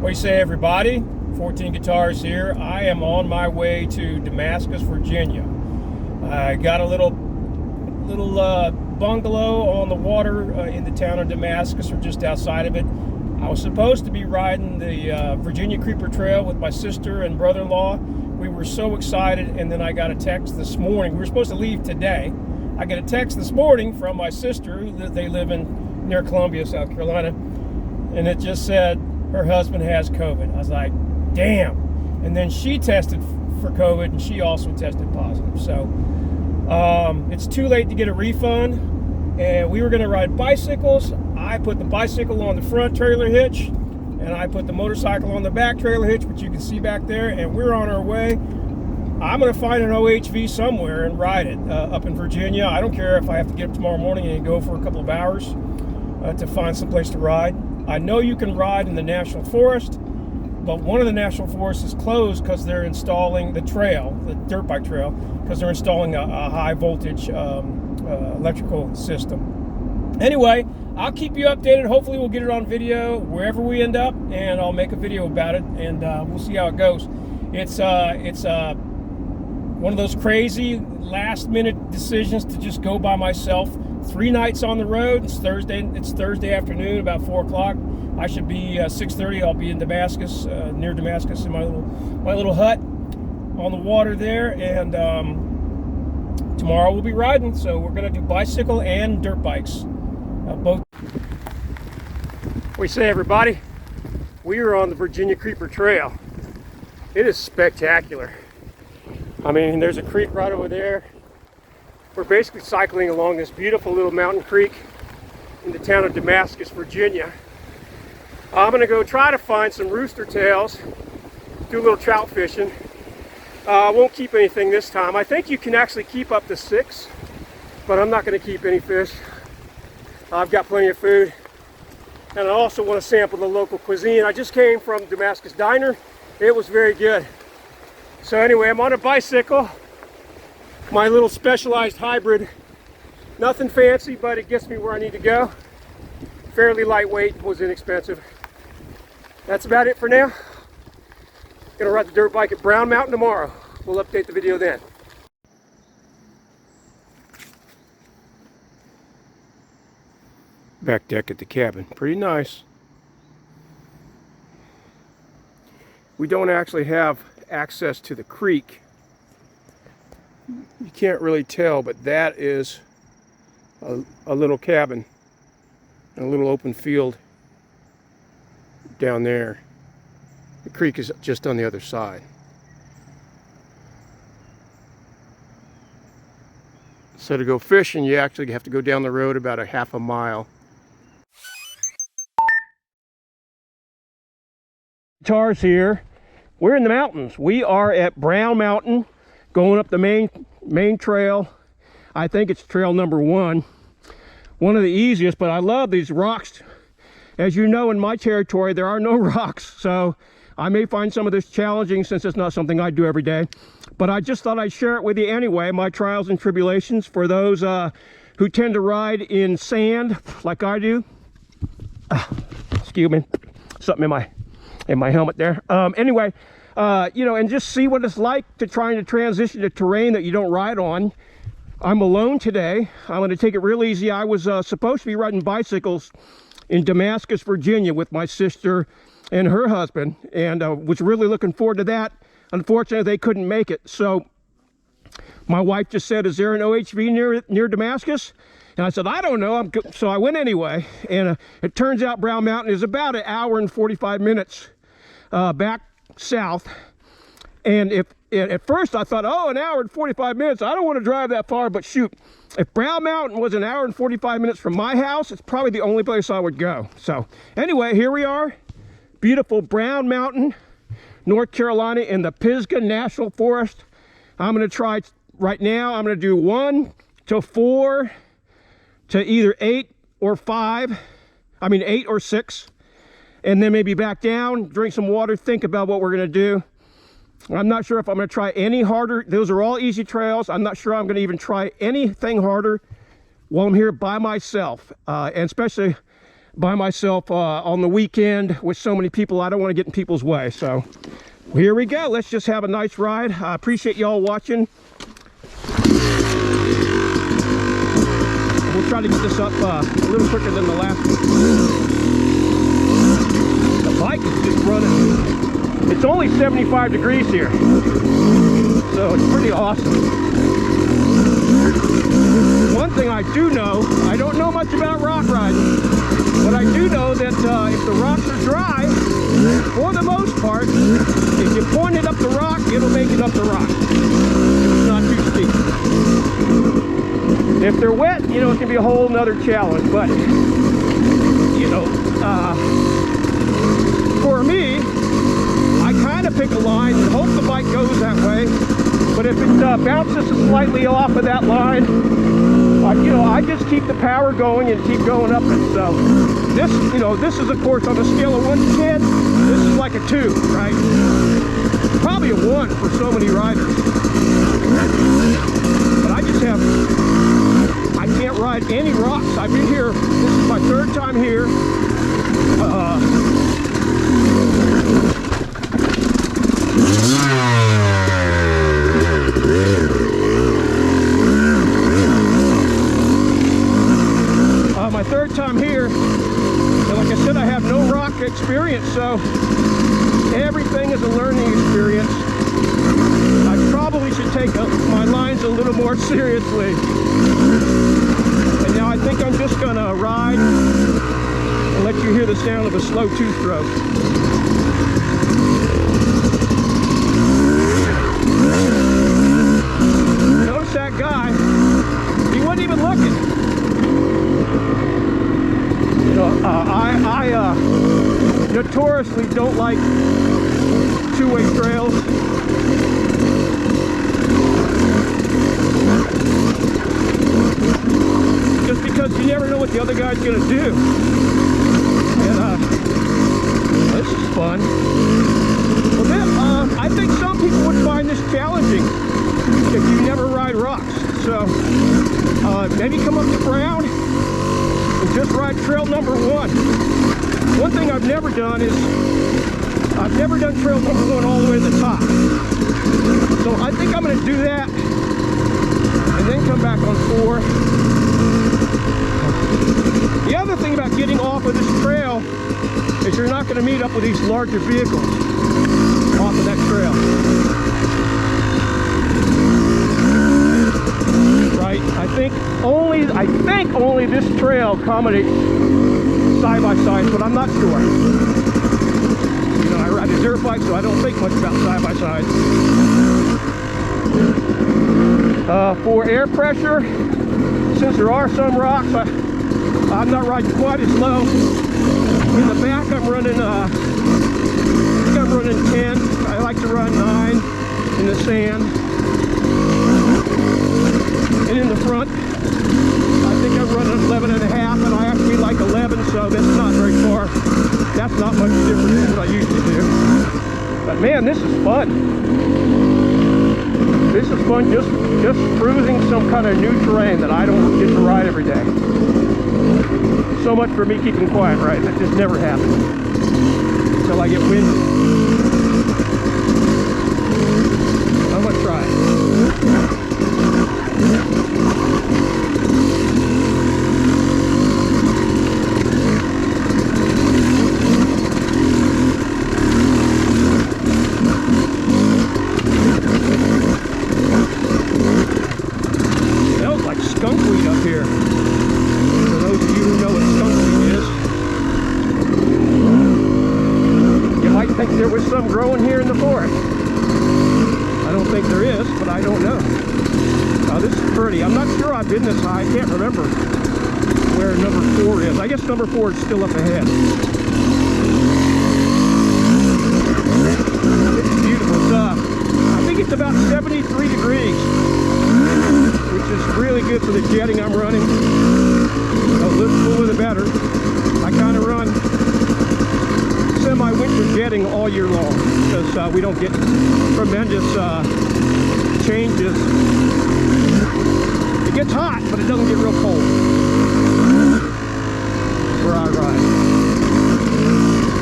What do you say, everybody? 14 Guitars here. I am on my way to Damascus, Virginia. I got a little bungalow on the water in the town of Damascus, or just outside of it. I was supposed to be riding the Virginia Creeper Trail with my sister and brother-in-law. We were so excited, and then I got a text this morning. We were supposed to leave today. I got a text this morning from my sister. They live near Columbia, South Carolina, and it just said her husband has COVID. I was like, damn. And then she tested for COVID, and she also tested positive. So it's too late to get a refund, and we were going to ride bicycles. I put the bicycle on the front trailer hitch, and I put the motorcycle on the back trailer hitch, which you can see back there, and we're on our way. I'm going to find an OHV somewhere and ride it up in Virginia. I don't care if I have to get up tomorrow morning and go for a couple of hours to find some place to ride. I know you can ride in the National Forest, but one of the National Forests is closed because they're installing the trail, the dirt bike trail, because they're installing a high voltage electrical system. Anyway, I'll keep you updated. Hopefully we'll get it on video wherever we end up, and I'll make a video about it, and we'll see how it goes. It's one of those crazy last minute decisions to just go by myself. 3 nights on the road. It's Thursday afternoon, about 4 o'clock. I should be 6:30. I'll be in Damascus, near Damascus, in my little hut on the water there. And tomorrow we'll be riding. So we're going to do bicycle and dirt bikes, both. What do you say, everybody? We are on the Virginia Creeper Trail. It is spectacular. I mean, there's a creek right over there. We're basically cycling along this beautiful little mountain creek in the town of Damascus, Virginia. I'm going to go try to find some rooster tails, do a little trout fishing. I won't keep anything this time. I think you can actually keep up to 6, but I'm not going to keep any fish. I've got plenty of food, and I also want to sample the local cuisine. I just came from Damascus Diner. It was very good. So anyway, I'm on a bicycle. My little Specialized hybrid. Nothing fancy, but it gets me where I need to go. Fairly lightweight, was inexpensive. That's about it for now. Gonna ride the dirt bike at Brown Mountain tomorrow. We'll update the video then. Back deck at the cabin, pretty nice. We don't actually have access to the creek. You can't really tell, but that is a little cabin and a little open field down there. The creek is just on the other side. So to go fishing, you actually have to go down the road about a half a mile. Guitars here. We're in the mountains. We are at Brown Mountain, going up the main trail. I think it's trail number 1. One of the easiest, but I love these rocks. As you know, in my territory, there are no rocks, so I may find some of this challenging since it's not something I do every day. But I just thought I'd share it with you anyway, my trials and tribulations for those who tend to ride in sand like I do. Excuse me, something in my helmet there. Anyway, you know, and just see what it's like to trying to transition to terrain that you don't ride on. I'm alone today. I'm going to take it real easy. I was supposed to be riding bicycles in Damascus, Virginia with my sister and her husband, and was really looking forward to that. Unfortunately, they couldn't make it. So my wife just said, is there an OHV near Damascus? And I said, I don't know. So I went anyway, and it turns out Brown Mountain is about 1 hour and 45 minutes back south. And at first I thought, oh, 1 hour and 45 minutes, I don't want to drive that far, but shoot, if Brown Mountain was 1 hour and 45 minutes from my house, it's probably the only place I would go. So anyway, here we are, beautiful Brown Mountain, North Carolina, in the Pisgah National Forest. I'm going to try right now. I'm going to do 1 to 4 to either 8 or 5. I mean 8 or 6. And then maybe back down, drink some water, think about what we're going to do. I'm not sure if I'm going to try any harder. Those are all easy trails. I'm not sure I'm going to even try anything harder while I'm here by myself, and especially by myself on the weekend with so many people. I don't want to get in people's way. So here we go. Let's just have a nice ride. I appreciate y'all watching. We'll try to get this up a little quicker than the last one. The bike is just running. It's only 75 degrees here, so it's pretty awesome. One thing I do know, I don't know much about rock riding, but I do know that if the rocks are dry, for the most part, if you point it up the rock, it'll make it up the rock. It's not too steep. If they're wet, you know, it can be a whole nother challenge, but, you know, for me, I kind of pick a line and hope the bike goes that way, but if it bounces slightly off of that line, you know, I just keep the power going and keep going up it. So this, you know, this is of course on a scale of 1 to 10, this is like a 2, right? Probably a 1 for so many riders. But I just have, I can't ride any rocks. I've been here, this is my 3rd time here. My 3rd time here, and like I said, I have no rock experience, so everything is a learning experience. I probably should take my lines a little more seriously. And now I think I'm just gonna ride and let you hear the sound of a slow 2-stroke. Notice that guy, he wasn't even looking. You know, I notoriously don't like two-way trails. Just because you never know what the other guy's going to do. And this is fun. Well then, I think some people would find this challenging if you never ride rocks. So maybe come up to Brown and just ride trail number 1. One thing I've never done is, I've never done trail number 1 all the way to the top. So I think I'm going to do that and then come back on 4. The other thing about getting off of this trail is you're not going to meet up with these larger vehicles off of that trail. Right? I think only this trail accommodates side-by-sides, but I'm not sure. You know, I ride a dirt bike, so I don't think much about side-by-sides. For air pressure, since there are some rocks, I'm not riding quite as low. In the back, I'm running, I think I'm running 10. I like to run 9 in the sand. And in the front, I think I'm running 11 and a half, and I actually like 11, so that's not very far. That's not much different than what I usually do. But man, this is fun. This is fun, just cruising some kind of new terrain that I don't get to ride every day. So much for me keeping quiet, right? That just never happens until I get winded. I'm gonna try it. Smells like skunkweed up here. For those of you who know what skunkweed is, you might think there was some growing here in the forest. I don't think there is, but I don't know. This is pretty. I'm not sure I've been this high. I can't remember where number 4 is. I guess number 4 is still up ahead. It's beautiful stuff. I think it's about 73 degrees, which is really good for the jetting I'm running. A little cooler the better. I kind of run semi-winter jetting all year long because we don't get tremendous changes. It gets hot, but it doesn't get real cold. where I ride.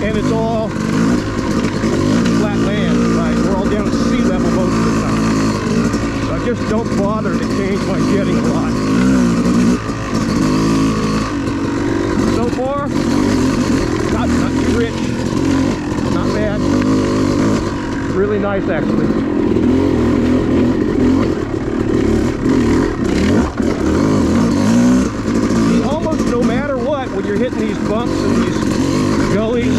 And it's all flat land, right? We're all down at sea level most of the time. So I just don't bother to change my jetting a lot. So far, not too rich, not bad. Really nice, actually. See, almost no matter what, when you're hitting these bumps and these gullies,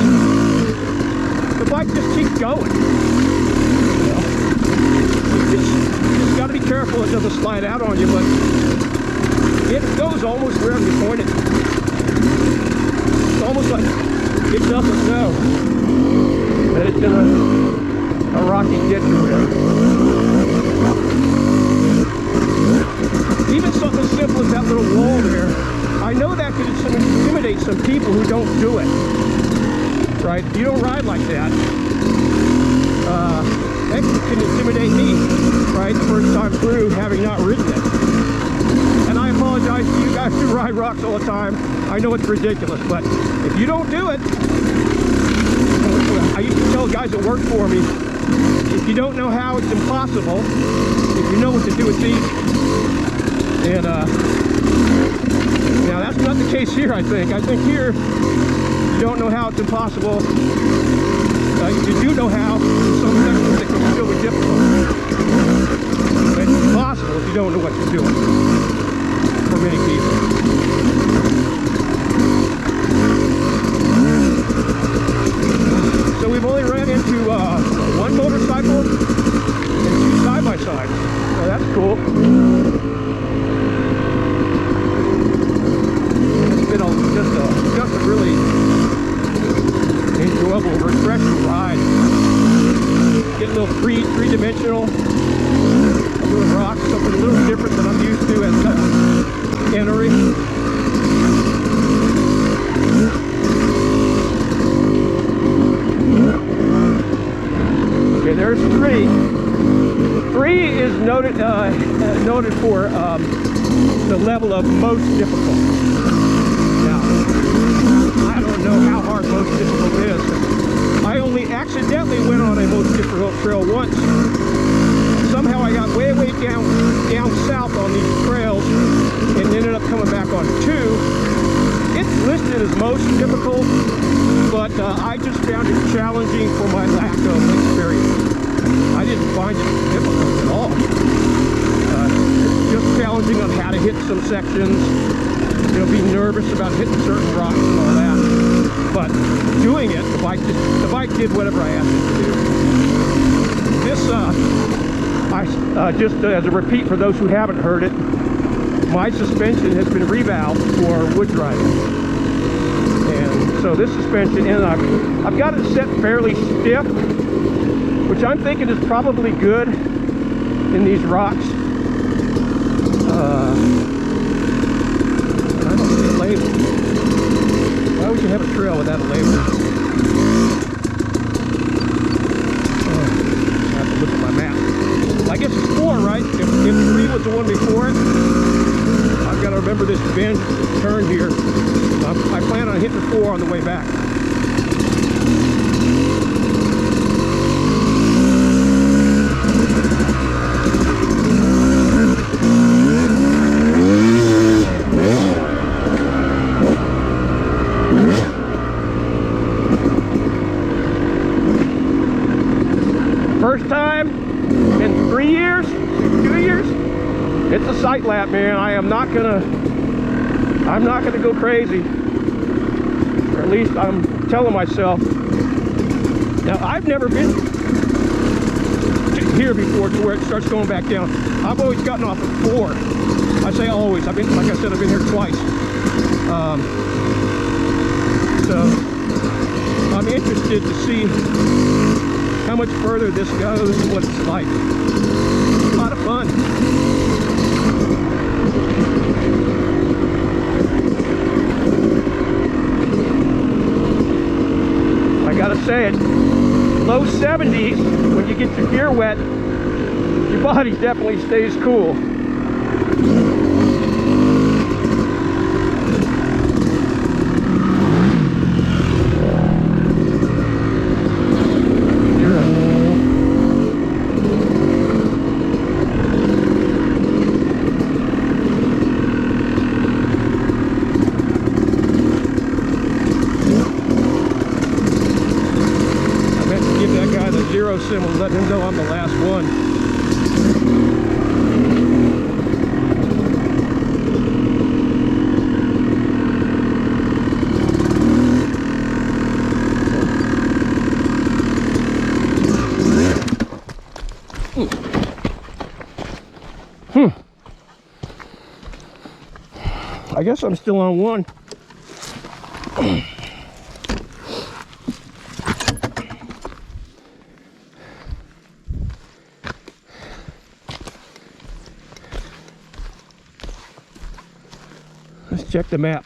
the bike just keeps going. You just got to be careful it doesn't slide out on you, but it goes almost wherever you point it. It's almost like it doesn't know that it's in a rocky ditch or whatever. Even something as simple as that little wall there, I know that could intimidate some people who don't do it. Right? If you don't ride like that, that can intimidate me, right? The first time through, having not ridden it. And I apologize to you guys who ride rocks all the time. I know it's ridiculous, but if you don't do it, I used to tell guys that work for me, if you don't know how, it's impossible. If you know what to do, it's easy. And now that's not the case here, I think. I think here, you don't know how, it's impossible. If you do know how, some sections it can still be difficult. But it's impossible if you don't know what you're doing, for many people. So we've only ran into one motorcycle and 2 side-by-sides. So that's cool. It's been just a really enjoyable, refreshing ride. Get a little three-dimensional, doing rocks, something a little different than I'm used to as entering. Okay, there's 3. 3 is noted for the level of most difficult. Now, I don't know how hard most difficult is. I only accidentally went on a most difficult trail once. Somehow I got way down south on these trails and ended up coming back on 2. It's listed as most difficult, but I just found it challenging for my lack of experience. I didn't find it difficult at all. Just challenging on how to hit some sections, be nervous about hitting certain rocks and all that. But doing it, the bike did whatever I asked it to do. This, just as a repeat for those who haven't heard it, my suspension has been revalved for woods riding. And so this suspension, and I've got it set fairly stiff, which I'm thinking is probably good in these rocks. I don't see a label. Why would you have a trail without a label? I have to look at my map. I guess it's 4, right? If 3 was the one before it, I've got to remember this bend, turn here. I plan on hitting 4 on the way back. First time in 3 years, 2 years. It's a sight lap, man. I'm not gonna go crazy. Or at least I'm telling myself. Now, I've never been here before to where it starts going back down. I've always gotten off at 4. I say always. Like I said, I've been here twice. So I'm interested to see how much further this goes and what it's like. It's a lot of fun. I gotta say it, low 70s, when you get your gear wet, your body definitely stays cool. 0 symbol, let him know I'm the last one. I guess I'm still on one. Let's check the map.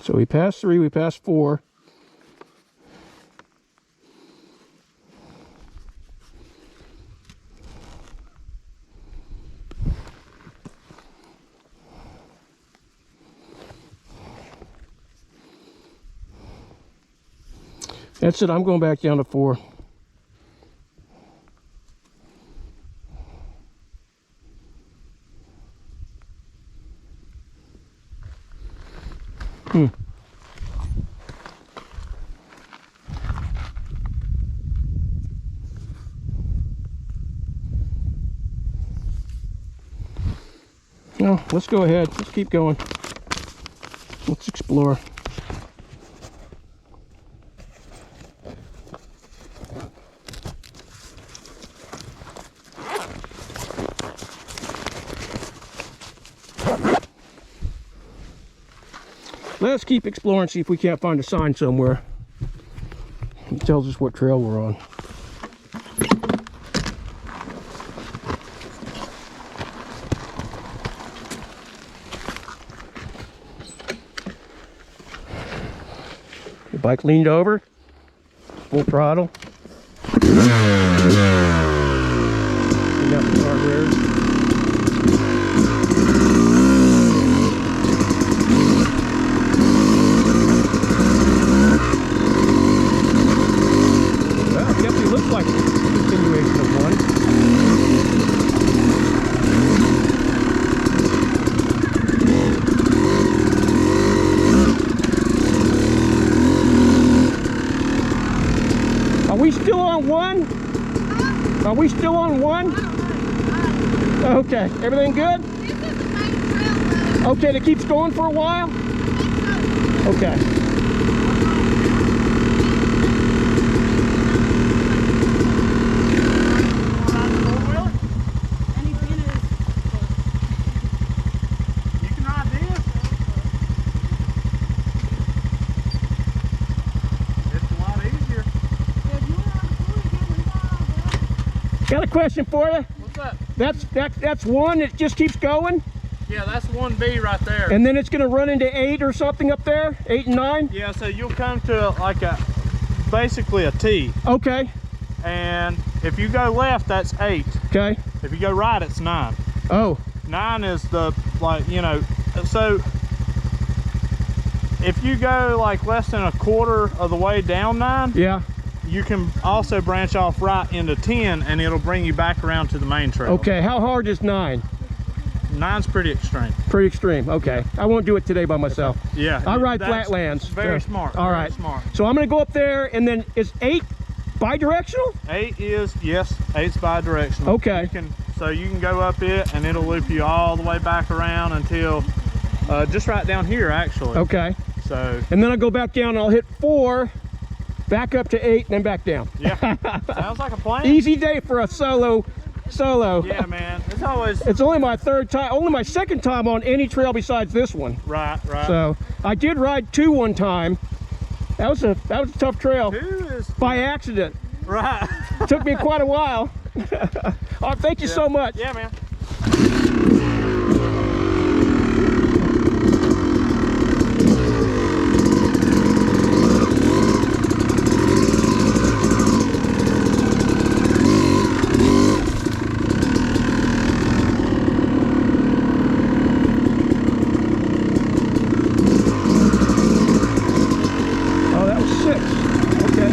So we passed 3, we passed 4. That's it, I'm going back down to 4. No, let's go ahead. Let's keep going. Let's explore. Let's keep exploring, see if we can't find a sign somewhere. It tells us what trail we're on. The bike leaned over, full throttle. We got the guardrails. Like a continuation of one. Are we still on one? Are we still on one? Okay, everything good? Okay, that keeps going for a while? Okay. Got a question for you. What's that? That's one that just keeps going? Yeah, that's 1B right there. And then it's going to run into 8 or something up there? 8 and 9? Yeah, so you'll come to like basically a T. Okay. And if you go left, that's 8. Okay. If you go right, it's 9. Oh. 9 is the, like, you know, so if you go like less than a quarter of the way down 9, yeah, you can also branch off right into 10 and it'll bring you back around to the main trail. Okay, how hard is 9? 9's pretty extreme. Pretty extreme, okay. I won't do it today by myself. Yeah. I ride flatlands. Very smart. All right. Very smart. So I'm gonna go up there, and then is 8 bi-directional? 8 is, yes, 8's bi-directional. Okay. So you can go up it and it'll loop you all the way back around until just right down here actually. Okay. So. And then I'll go back down and I'll hit 4, back up to 8, and then back down. Yeah, sounds like a plan. Easy day for a solo solo. Yeah, man. It's always It's only my third time, only my second time on any trail besides this one. right. So I did ride 2 one time. That was a tough trail. 2 is By accident. right. Took me quite a while. Oh, thank you so much. Yeah, man. Oh, that was 6. Okay.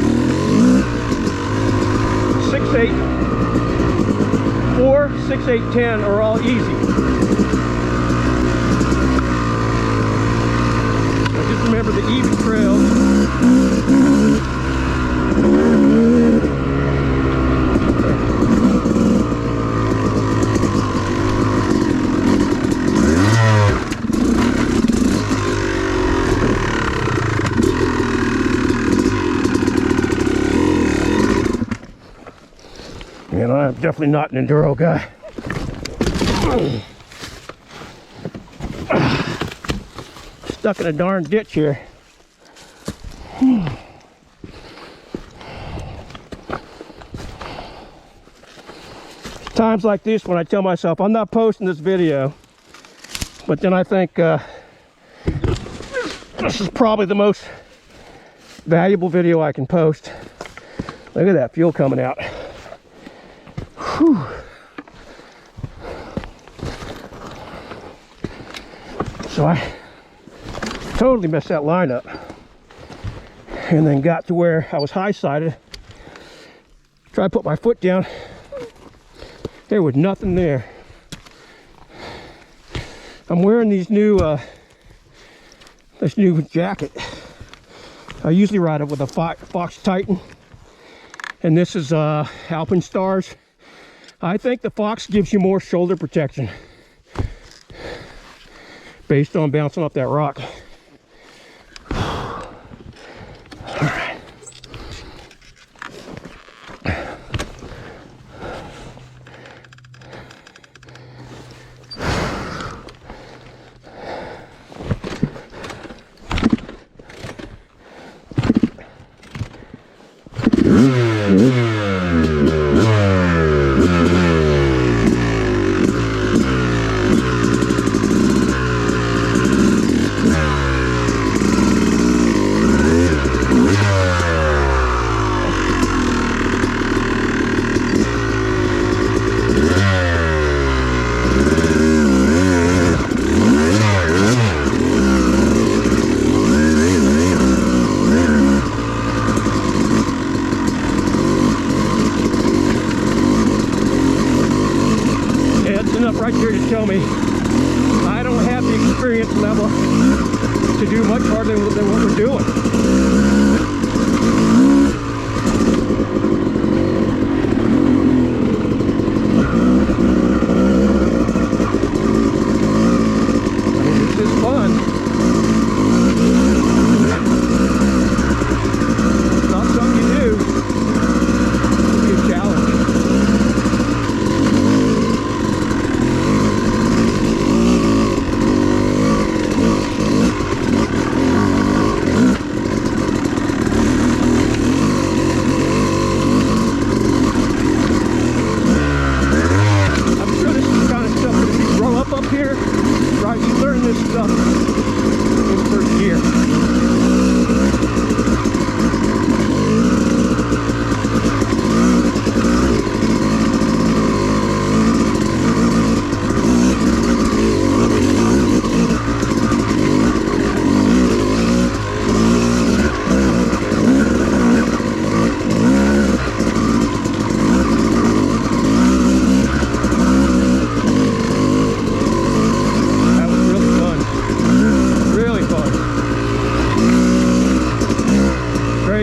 6, 8. 4, 6, 8, 10 are all easy. So just remember the even trails. And I'm definitely not an enduro guy. Stuck in a darn ditch here. Times like this when I tell myself I'm not posting this video, but then I think this is probably the most valuable video I can post. Look at that fuel coming out. Whew. So I totally messed that line up, and then got to where I was high-sided. Tried to put my foot down. There was nothing there. I'm wearing these new this new jacket. I usually ride it with a Fox Titan, and this is Alpine Stars. I think the Fox gives you more shoulder protection based on bouncing off that rock. All right. Right here to tell me I don't have the experience level to do much harder than what we're doing. I mean, this is fun. It's not something you do. It's a challenge.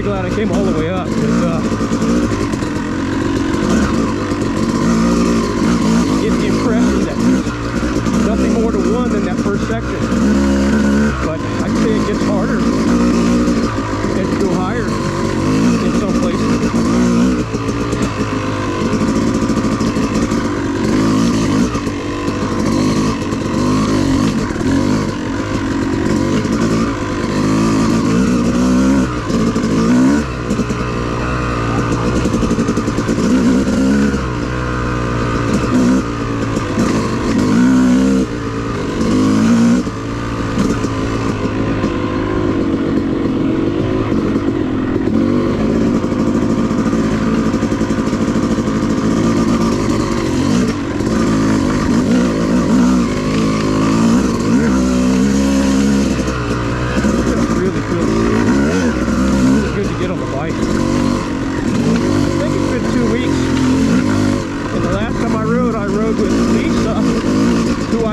Glad I came all the way up, because get the impression that there's nothing more to one than that first section. But I'd say it gets harder as you go higher in some places.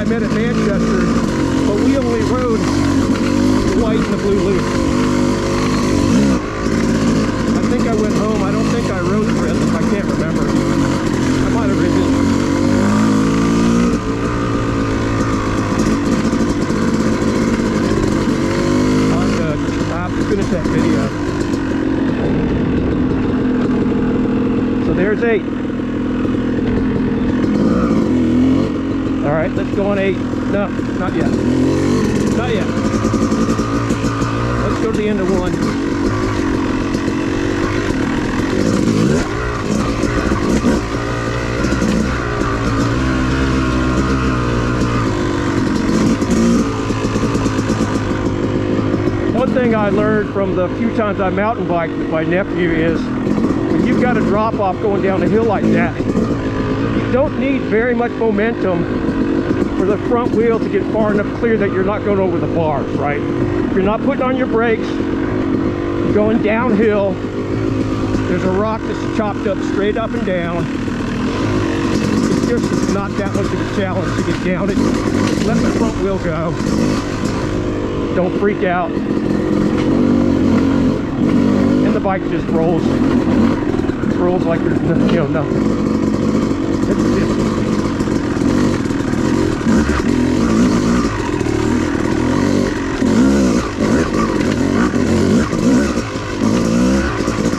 I met at Manchester, but we only rode the white and the blue loop. I think I went home. I don't think I rode the red loop. I can't remember. I might have ridden it. I'll have to finish that video. So there's 8. All right, let's go on 8. No, not yet. Not yet. Let's go to the end of 1. One thing I learned from the few times I mountain biked with my nephew is when you've got a drop off going down a hill like that, you don't need very much momentum for the front wheel to get far enough clear that you're not going over the bars, right? If you're not putting on your brakes, you're going downhill, there's a rock that's chopped up straight up and down. It's just not that much of a challenge to get down it. Just let the front wheel go. Don't freak out. And the bike just rolls. Rolls like there's nothing.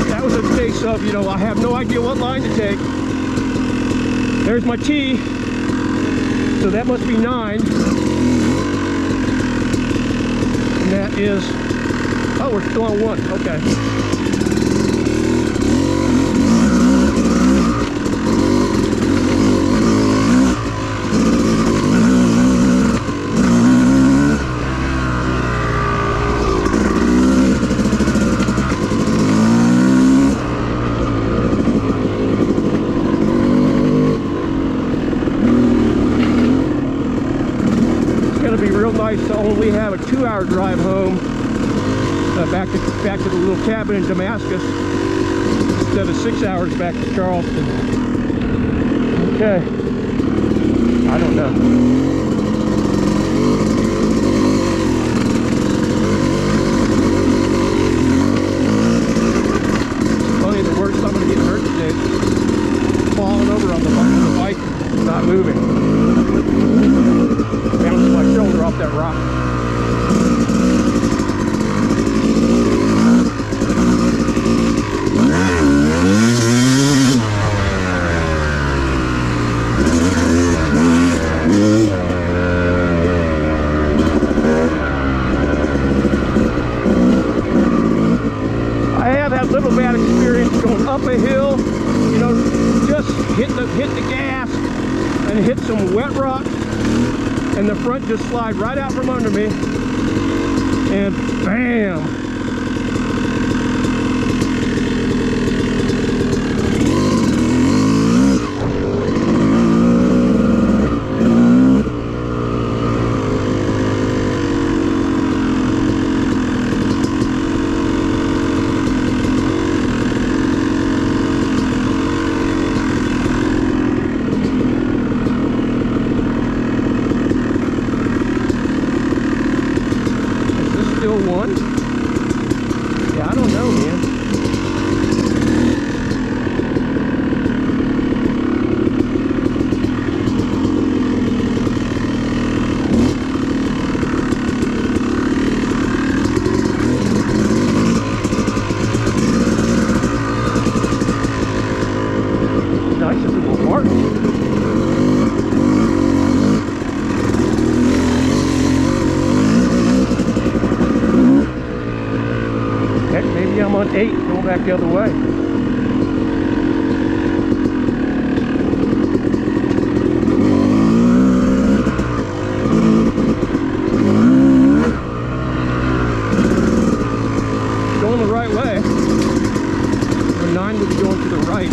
That was a case of, I have no idea what line to take. There's my T. So that must be 9. That is, oh, we're still on 1. Okay. To only have a 2-hour drive home back to the little cabin in Damascus instead of 6 hours back to Charleston. Okay, I don't know. Funny, the worst I'm going to get hurt today is falling over on the bike, not moving. Bounced my shoulder off that rock. I have had little bad experience going up a hill, just hit the gas and hit some wet rock, and the front just slide right out from under me, and bam! I'm on 8 going back the other way. Going the right way. The 9 would be going to the right.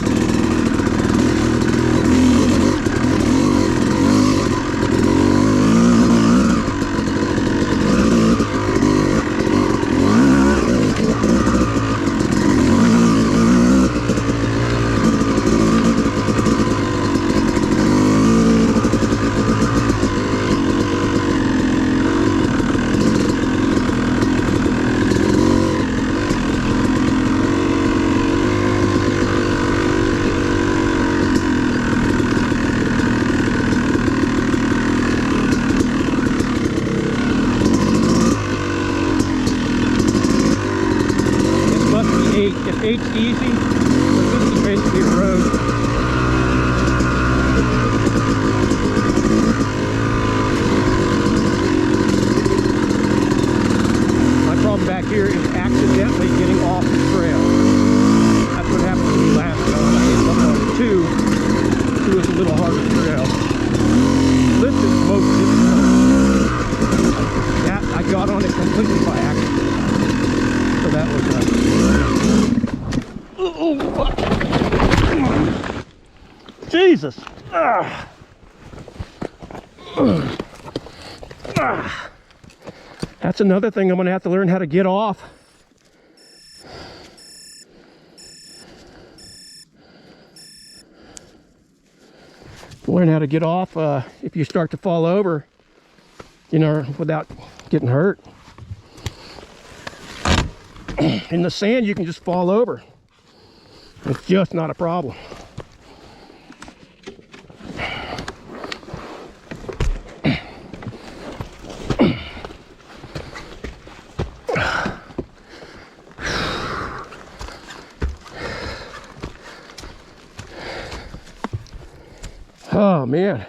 eight's easy, but this is basically a road. My problem back here is accidentally getting off the trail. That's what happened to me last time. I hit up on 2. 2 is a little harder trail. This is most difficult. That I got on it completely by accident. So that was oh fuck. Jesus. That's another thing I'm gonna have to learn how to get off. Learn how to get off if you start to fall over, you know, without getting hurt. In the sand, you can just fall over. It's just not a problem. Oh man.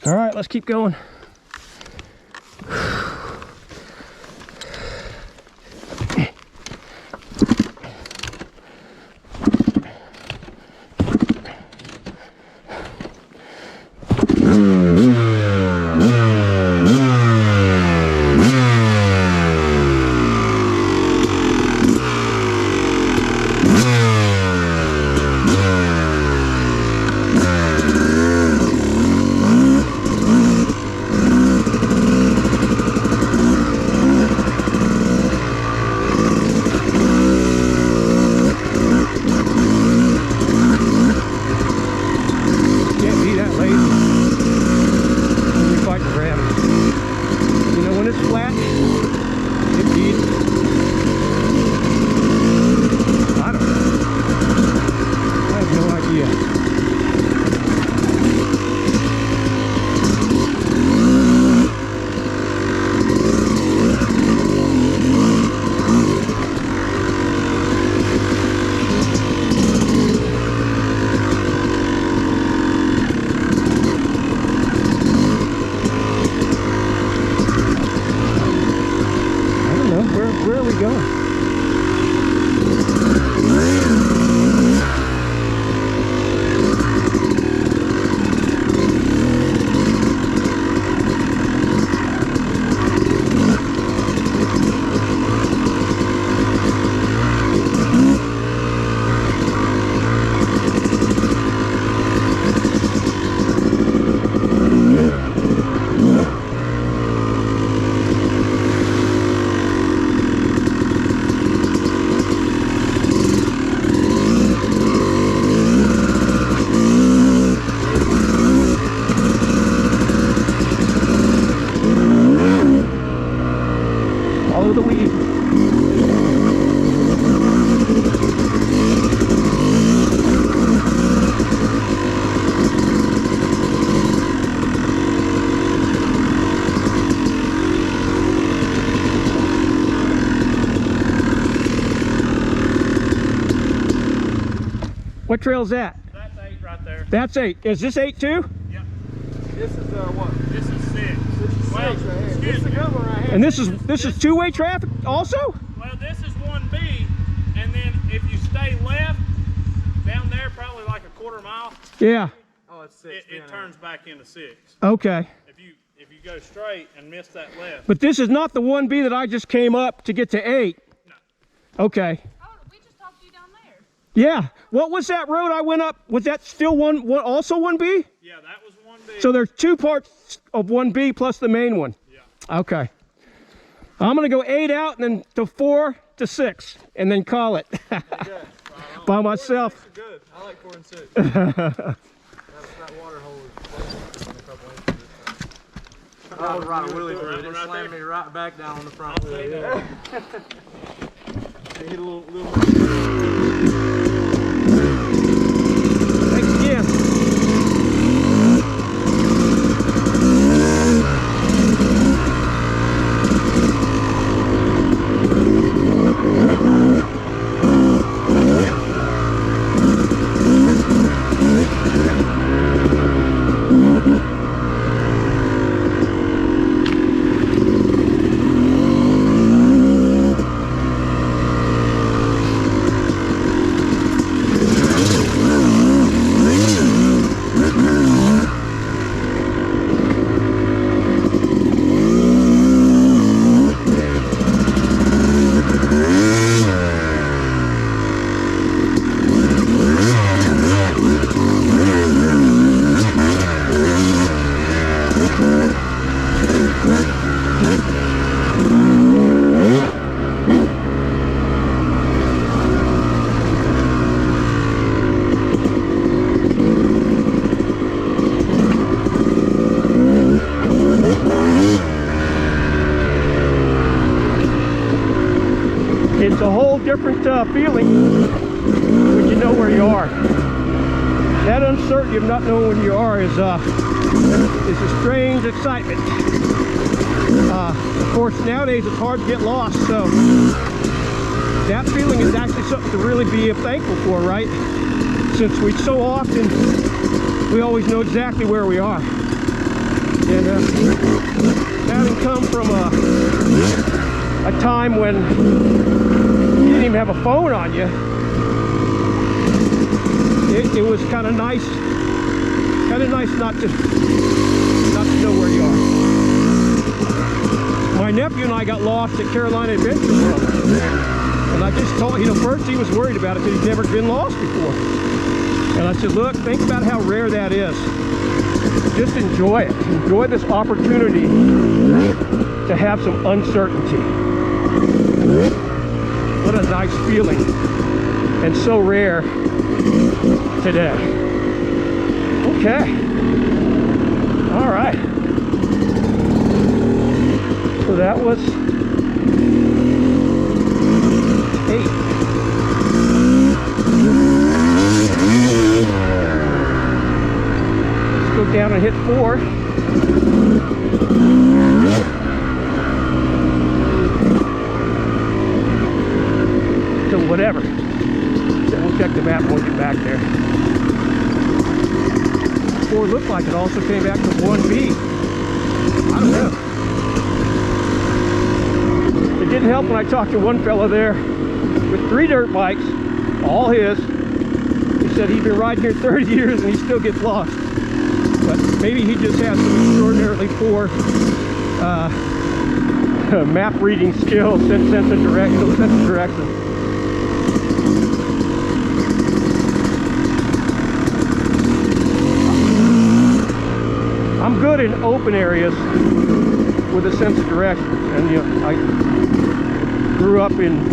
All right, let's keep going. Where are we going? What trail's that? That's 8 right there. That's 8. Is this 8 too? Yep. This is what? This is 6. This is Well, 6 right here. excuse This is a me. good one right here. And this is two-way traffic also? Well, this is 1B, and then if you stay left, down there, probably like a quarter mile, Yeah. Oh, it's 6. it turns back into 6. Okay. If you go straight and miss that left. But this is not the 1B that I just came up to get to 8. No. Okay. Oh, we just talked to you down there. Yeah. What was that road I went up? Was that still one also 1B? Yeah, that was 1B. So there's 2 parts of 1B plus the main one. Yeah. Okay. I'm going to go 8 out and then to 4 to 6 and then call it by myself. 4 and 6 are good. I like 4 and 6. that water hole is a couple inches. I would ride a wheelie through it. It slammed me right back down on the front wheel. Yeah. Hit a little Thanks again. different feeling when you know where you are. That uncertainty of not knowing where you are is a strange excitement. Of course, nowadays it's hard to get lost, so that feeling is actually something to really be thankful for, right? Since we so often, we always know exactly where we are. And having come from a time when you didn't even have a phone on you, it was kind of nice not to know where you are. My nephew and I got lost at Carolina Adventure World, and I just told, you know, first he was worried about it because he'd never been lost before, and I said, look, think about how rare that is. Just enjoy it. Enjoy this opportunity to have some uncertainty. What a nice feeling, and so rare today. Okay. All right. So that was 8. Let's go down and hit 4. So whatever. We'll check the map when we get back there. 4 looked like it also came back to 1B. I don't know. It didn't help when I talked to one fella there with 3 dirt bikes, all his. He said he'd been riding here 30 years and he still gets lost. But maybe he just has some extraordinarily poor map reading skills, sense of direction. I'm good in open areas with a sense of direction, and you know, I grew up in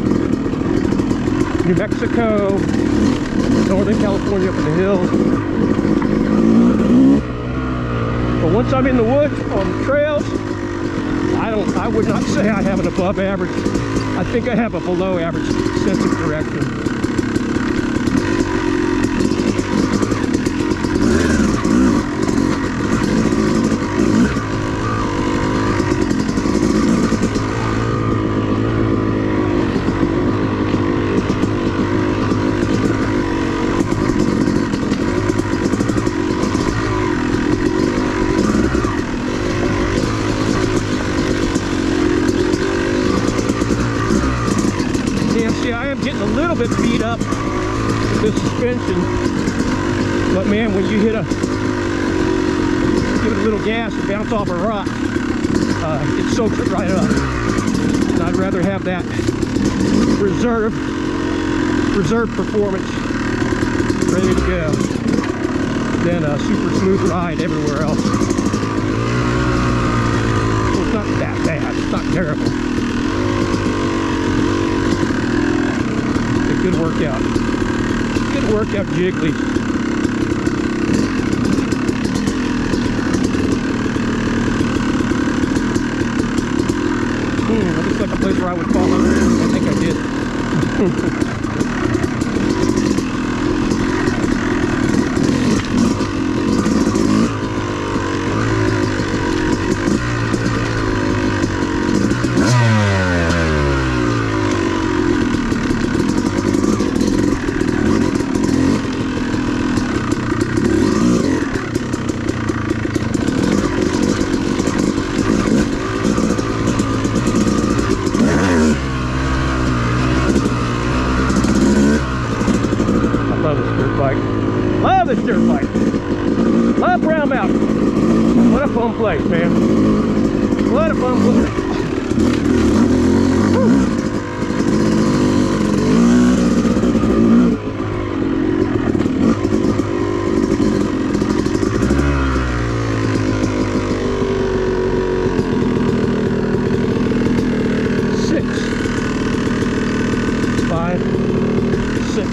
New Mexico, Northern California, up in the hills. But once I'm in the woods on the trails, I would not say I have an above average. I think I have a below average sense of direction. A little bit beat up with this suspension, but man, when you give it a little gas and bounce off a rock, it soaks it right up. And I'd rather have that reserve performance ready to go than a super smooth ride everywhere else. Well, it's not that bad, it's not terrible. Good workout. Good workout, Jiggly. That looks like a place where I would fall under. I think I did. Love this dirt bike. Love Brown Mountain. What a fun place, man. What a fun place. Woo. 6.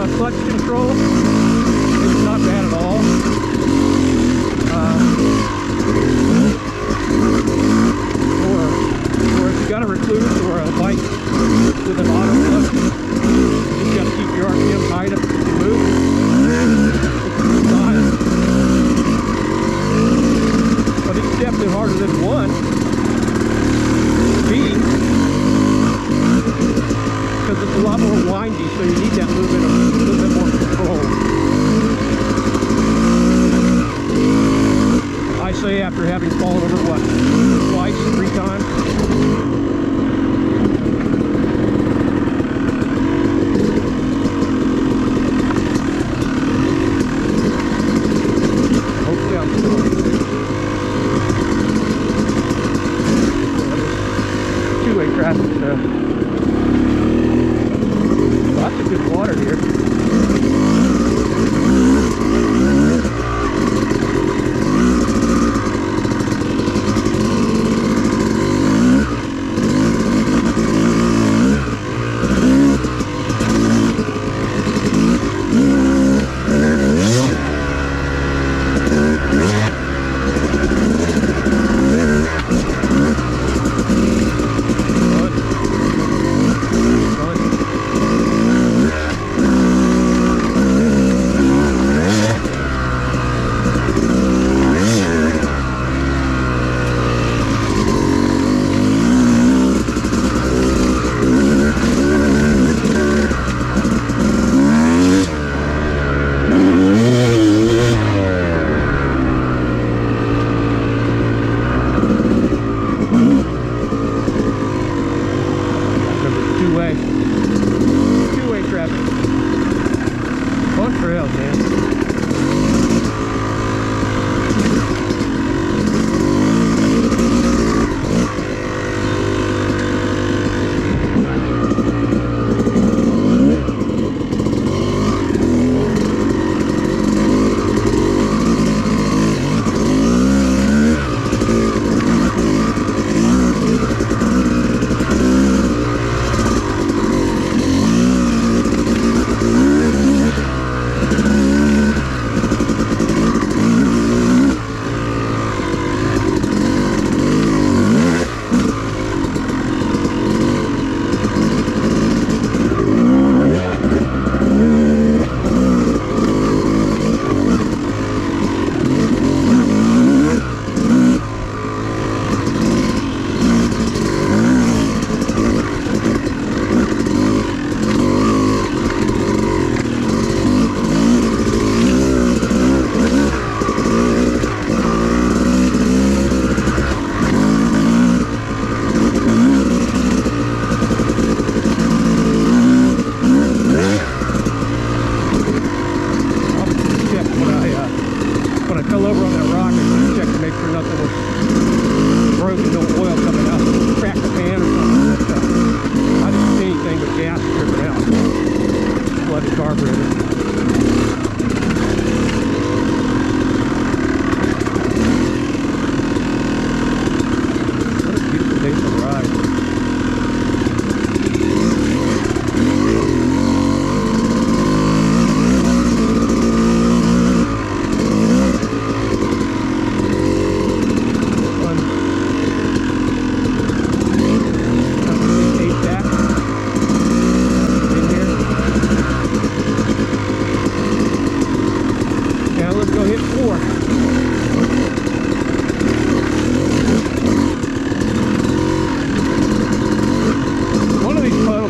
clutch control. It's not bad at all. Or if you got a recluse or a bike with an auto clutch, you just got to keep your RPM tight up as you move. It's fine. But it's definitely harder than one. Because it's a lot more windy, so you need that little bit more control. I say after having fallen over, what, twice, 3 times? Hopefully I'm still two-way traffic stuff. Lots of good water here. Two-way traffic. Fun trails, man.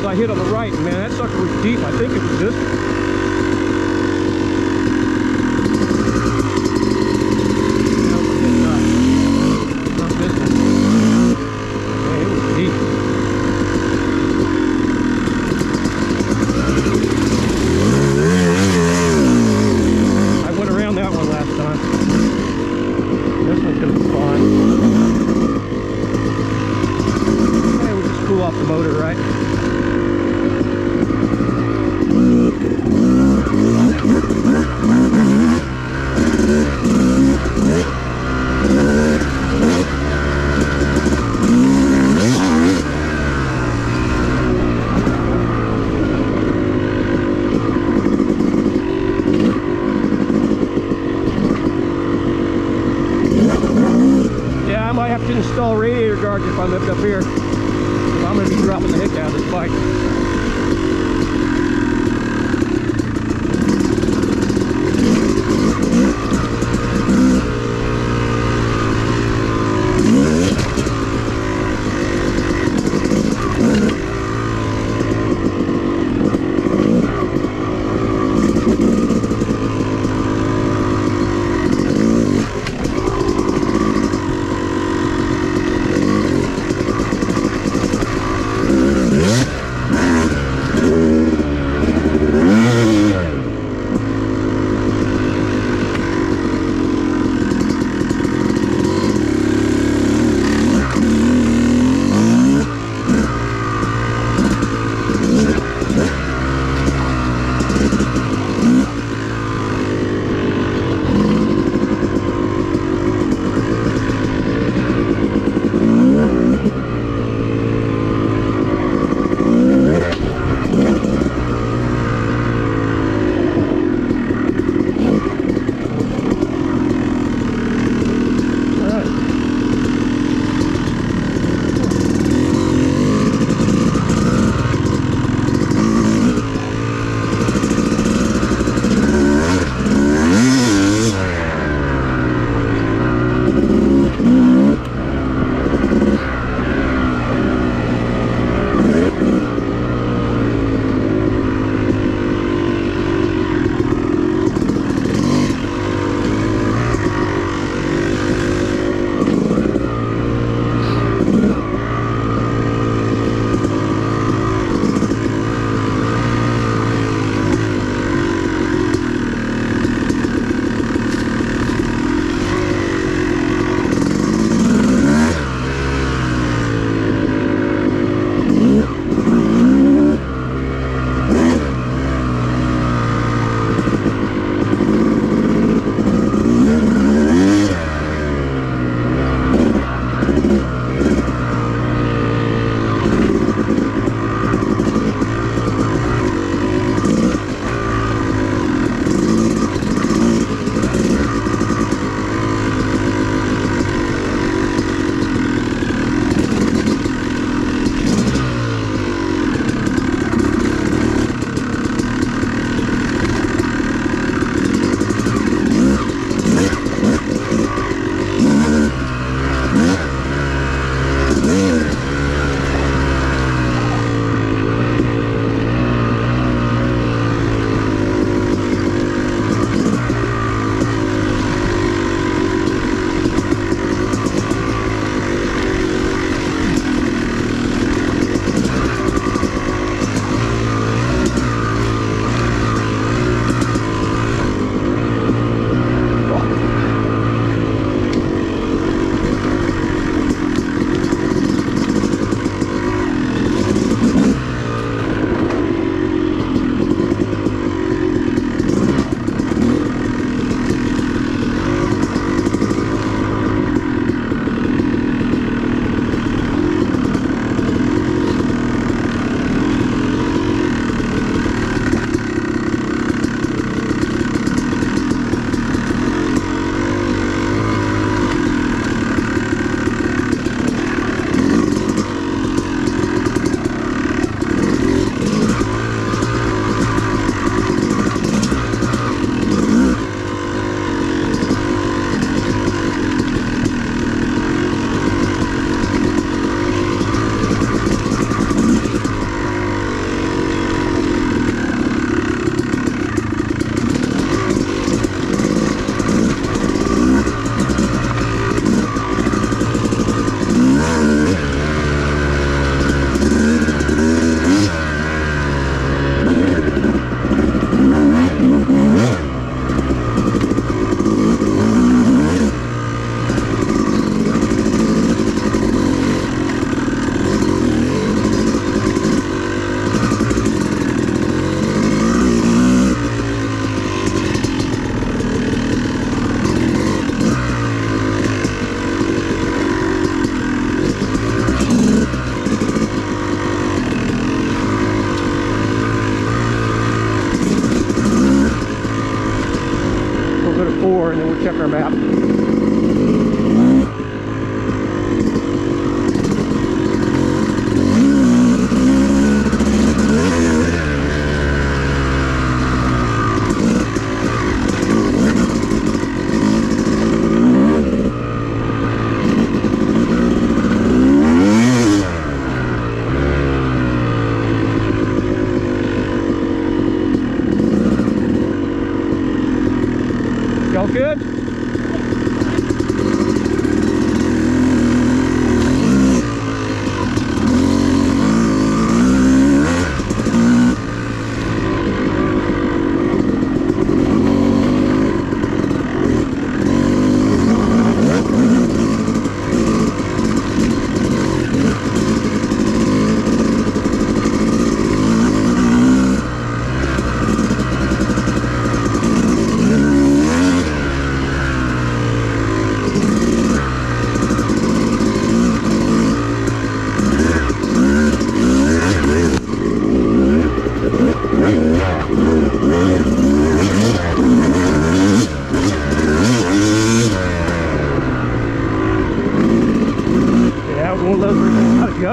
I hit on the right, man, that sucker was deep. I think it was this one. Not this one. Man, it was deep. I went around that one last time. This one's gonna be fine. Okay, we'll just cool off the motor, right? I might have to install radiator guards if I lift up here. 'Cause I'm going to be dropping the heck out of this bike.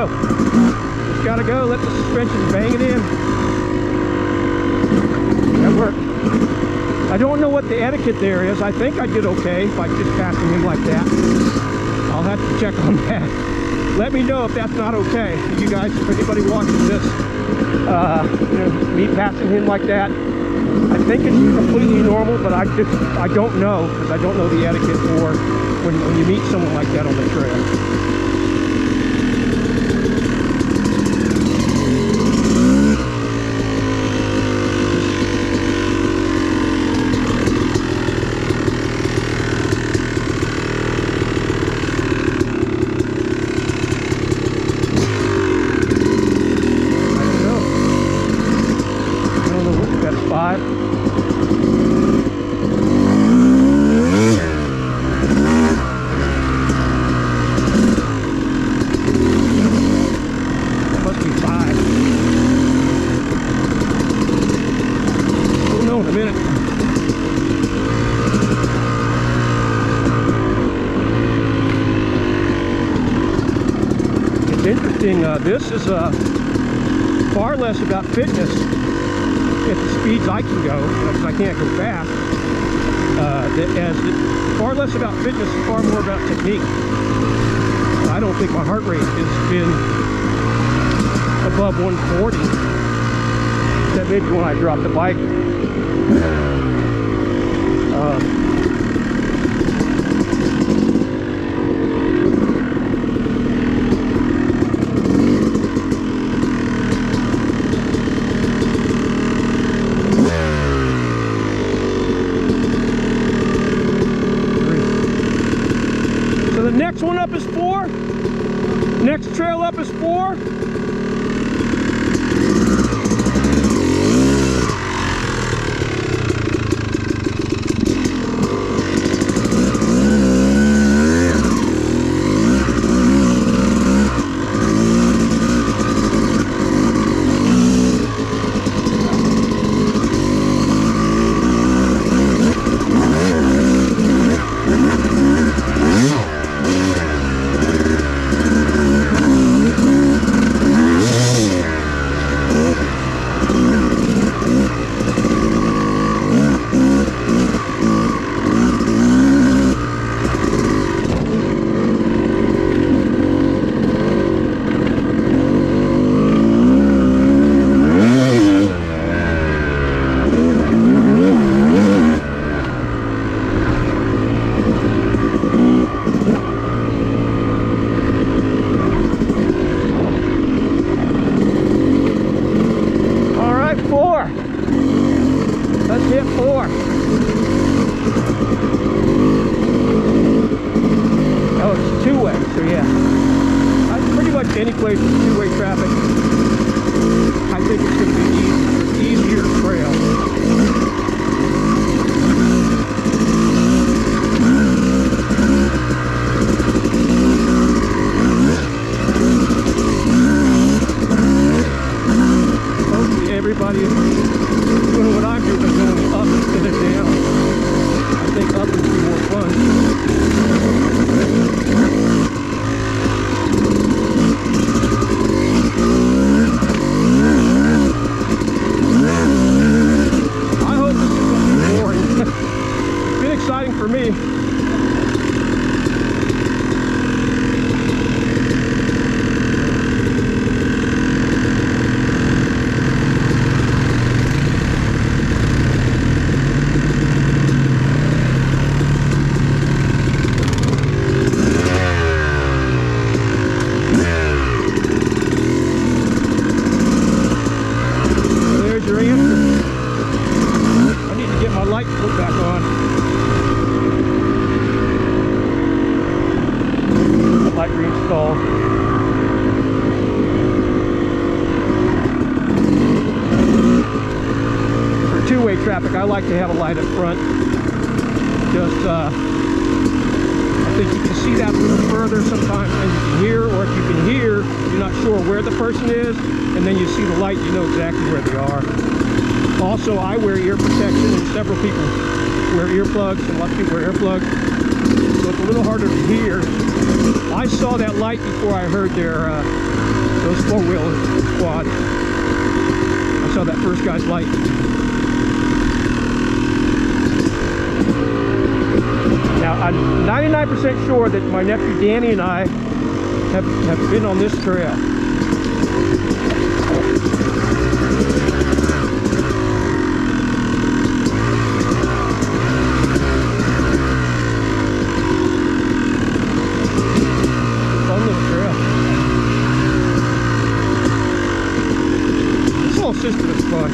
go. Just gotta go, let the suspension bang it in. That worked. I don't know what the etiquette there is. I think I did okay by just passing him like that. I'll have to check on that. Let me know if that's not okay. You guys, if anybody watching this, you know, me passing him like that, I think it's completely normal, but I don't know, because I don't know the etiquette for when you meet someone like that on the trail. Interesting. This is far less about fitness at the speeds I can go, because I can't go fast. Far less about fitness, far more about technique. I don't think my heart rate has been above 140. That maybe when I drop the bike. Next one up is 4. Next trail up is 4. Any place with two-way traffic, I think it's going to be easier trail. Hopefully everybody is doing what I'm doing, going up instead of down. I think up would be more fun. For me. There's your answer. I need to get my light put back on. Light reinstalled. For two-way traffic, I like to have a light up front. Just, I think you can see that a little further sometimes than you can hear, or if you can hear, you're not sure where the person is, and then you see the light, you know exactly where they are. Also, I wear ear protection, and several people wear earplugs, and a lot of people wear earplugs, so it's a little harder to hear. I saw that light before I heard their those four-wheel quads. I saw that first guy's light. Now, I'm 99% sure that my nephew Danny and I have been on this trail. Fun little trail. This whole system is fun.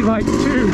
Like two.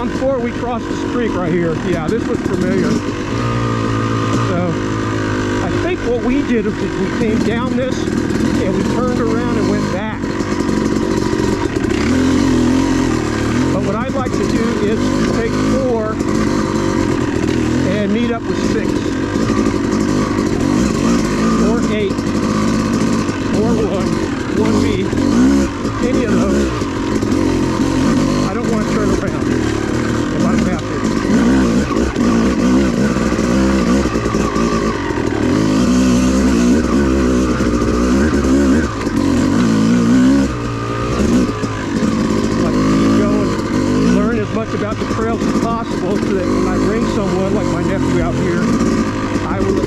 Before we crossed the street right here. Yeah, this was familiar. So I think what we did is we came down this and we turned around and went back. But what I'd like to do is take 4 and meet up with 6 or 8 or 1B, any of those. I don't want to turn around. I don't have to. Like to keep going, learn as much about the trails as possible so that when I bring someone like my nephew out here, I will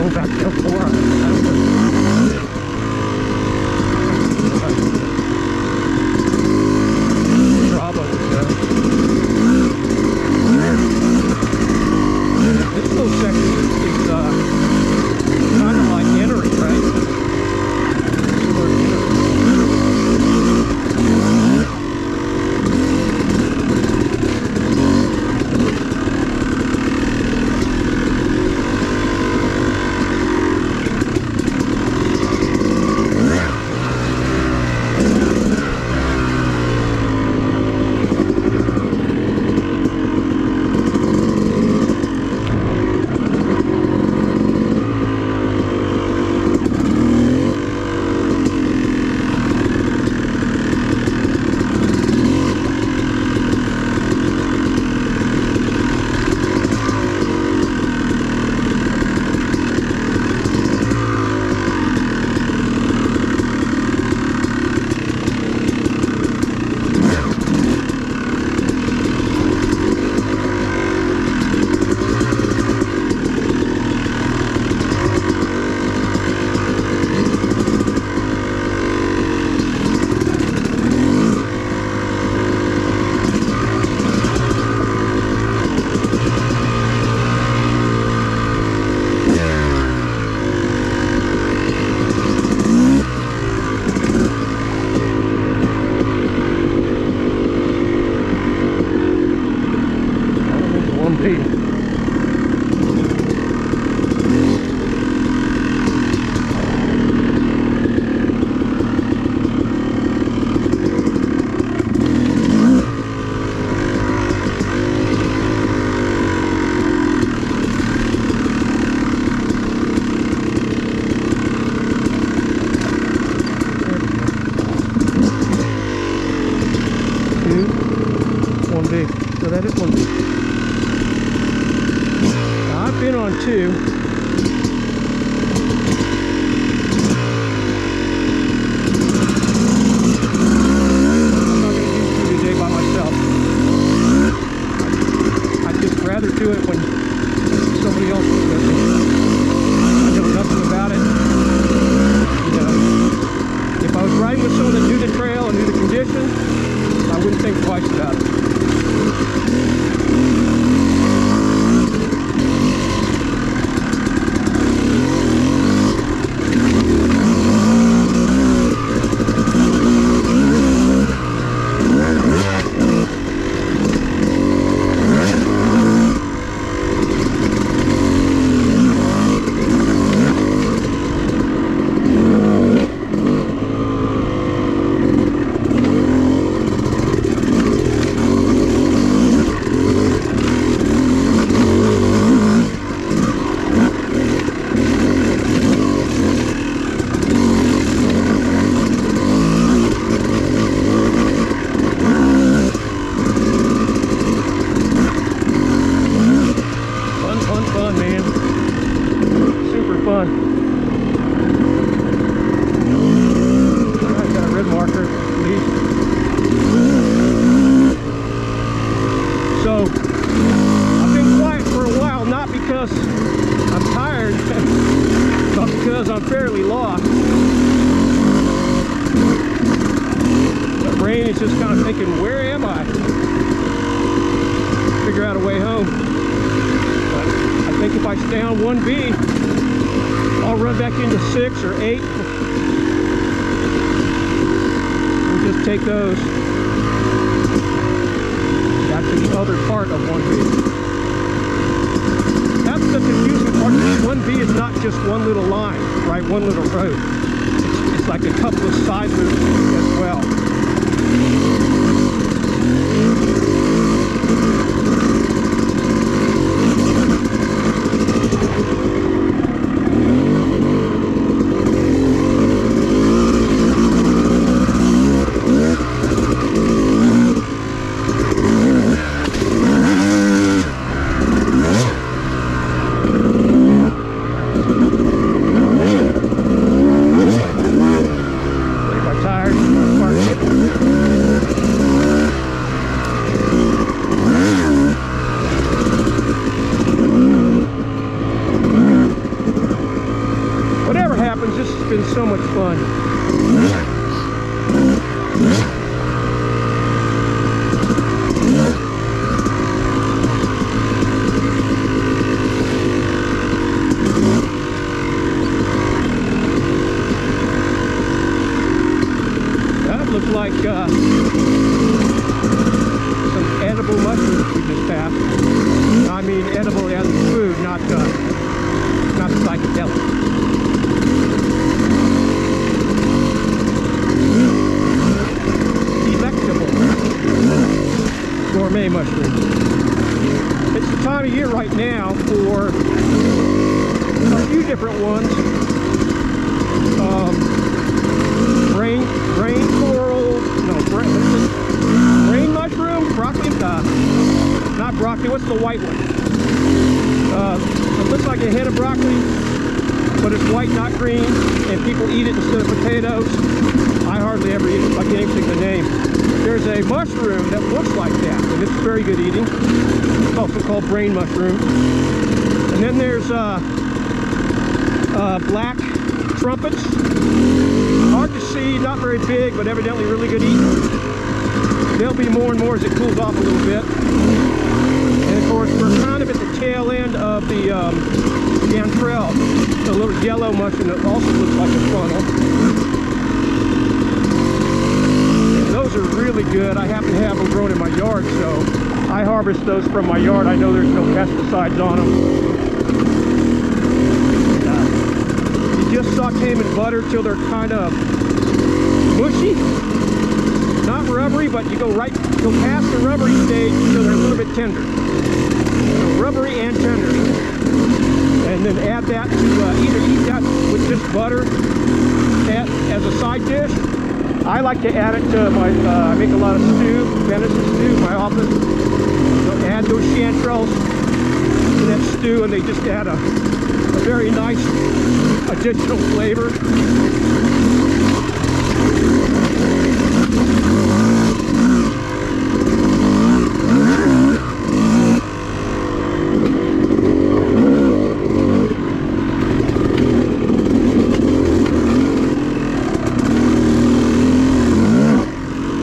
go back there for it. Bravo was there. This little section is kind of like entering, right? Similar to entering. So that is 1B. Now I've been on 2. I'm not going to do 2 today by myself. I'd just rather do it when somebody else is with me. I know nothing about it. You know, if I was riding with someone that knew the trail and knew the conditions, I wouldn't think twice about it. I'm fairly lost. The brain is just kind of thinking, where am I? Figure out a way home. But I think if I stay on 1B, I'll run back into 6 or 8. And just take those back to the other part of 1B. That's the confusing part. 1B is not just one little line, right? One little road. It's like a couple of side loops as well. Tired. been so much fun. That looks like some edible mushrooms we just passed. I mean edible as food, not psychedelic. Delectable gourmet mushrooms. It's the time of year right now for a few different ones. Brain coral, no, brain mushroom, broccoli, not broccoli, what's the white one? It looks like a head of broccoli, but it's white, not green, and people eat it instead of potatoes. I hardly ever eat it, I can't even think of the name. There's a mushroom that looks like that, and it's very good eating. It's also called brain mushroom. And then there's black trumpets. Hard to see, not very big, but evidently really good eating. There'll be more and more as it cools off a little bit. And of course, we're kind of at the tail end of the chanterelle, the little yellow mushroom that also looks like a funnel. And those are really good. I happen to have them grown in my yard, so I harvest those from my yard. I know there's no pesticides on them. Just saute them in butter till they're kind of mushy, not rubbery, but you go past the rubbery stage until they're a little bit tender. So rubbery and tender, and then add that to either eat that with just butter as a side dish. I like to add it to my I make a lot of stew, venison stew in my office. So add those chanterelles to that stew, and they just add a very nice additional flavor.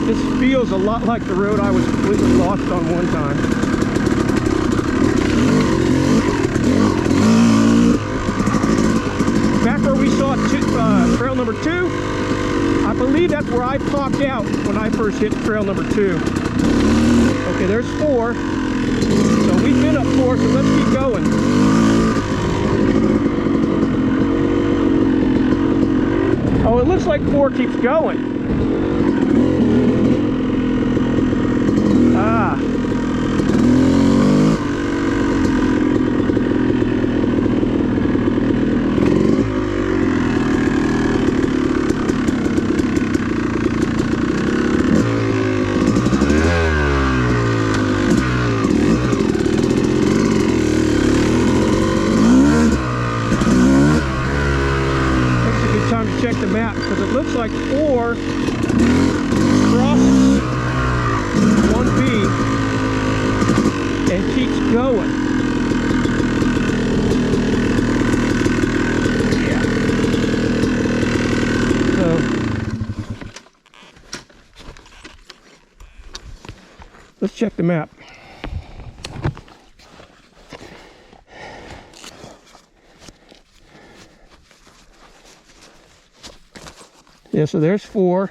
This feels a lot like the road I was completely lost on one time. Trail number 2, I believe that's where I popped out when I first hit trail number 2. Okay, there's 4. So we've been up 4, so let's keep going. Oh, it looks like 4 keeps going. Ah. Check the map, because it looks like 4 crosses 1B and keeps going. Yeah. So let's check the map. Yeah, so there's 4.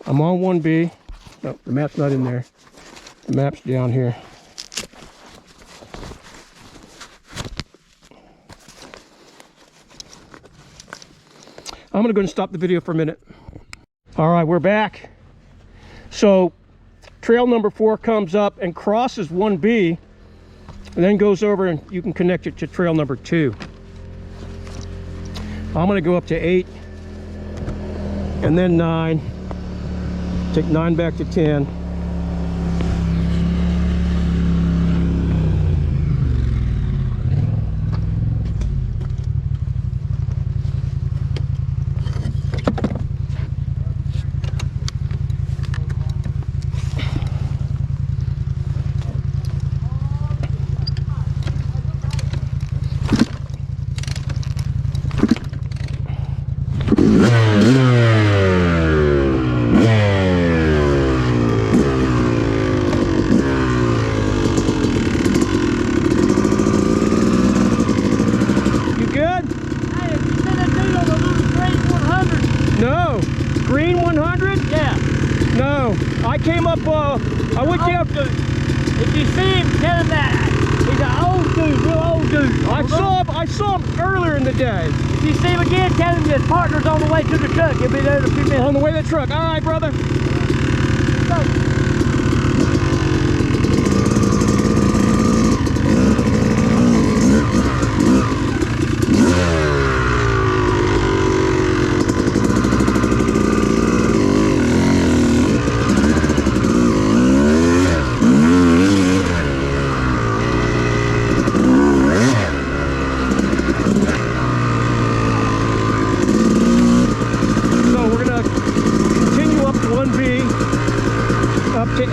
I'm on 1B. No, the map's not in there. The map's down here. I'm gonna go and stop the video for a minute. All right, we're back. So trail number 4 comes up and crosses 1B and then goes over, and you can connect it to trail number 2. I'm going to go up to 8 and then 9, take 9 back to 10. I came up, I went down. If you see him, tell him that. He's an old dude, real old dude. I saw him earlier in the day. If you see him again, tell him his partner's on the way to the truck. He'll be there in a few minutes. On the way to the truck. All right, brother. To 8,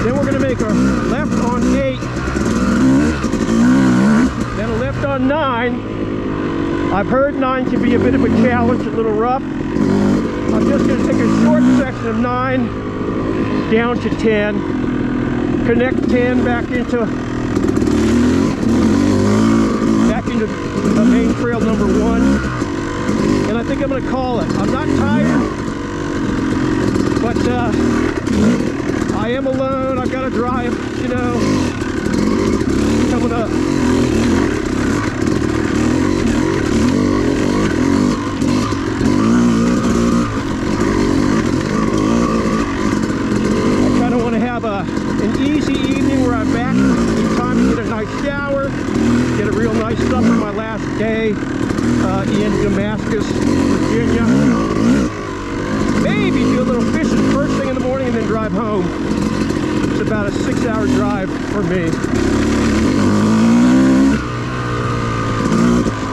then we're going to make a left on 8, then a left on 9. I've heard 9 can be a bit of a challenge, a little rough. I'm just going to take a short section of 9 down to 10, connect 10 back into main trail number 1, and I think I'm going to call it. I'm not tired. But I am alone. I've got to drive, you know, coming up. I kind of want to have an easy evening where I'm back in time to get a nice shower, get a real nice supper my last day in Damascus, Virginia. Maybe do a little fishing first thing in the morning and then drive home. It's about a 6-hour drive for me.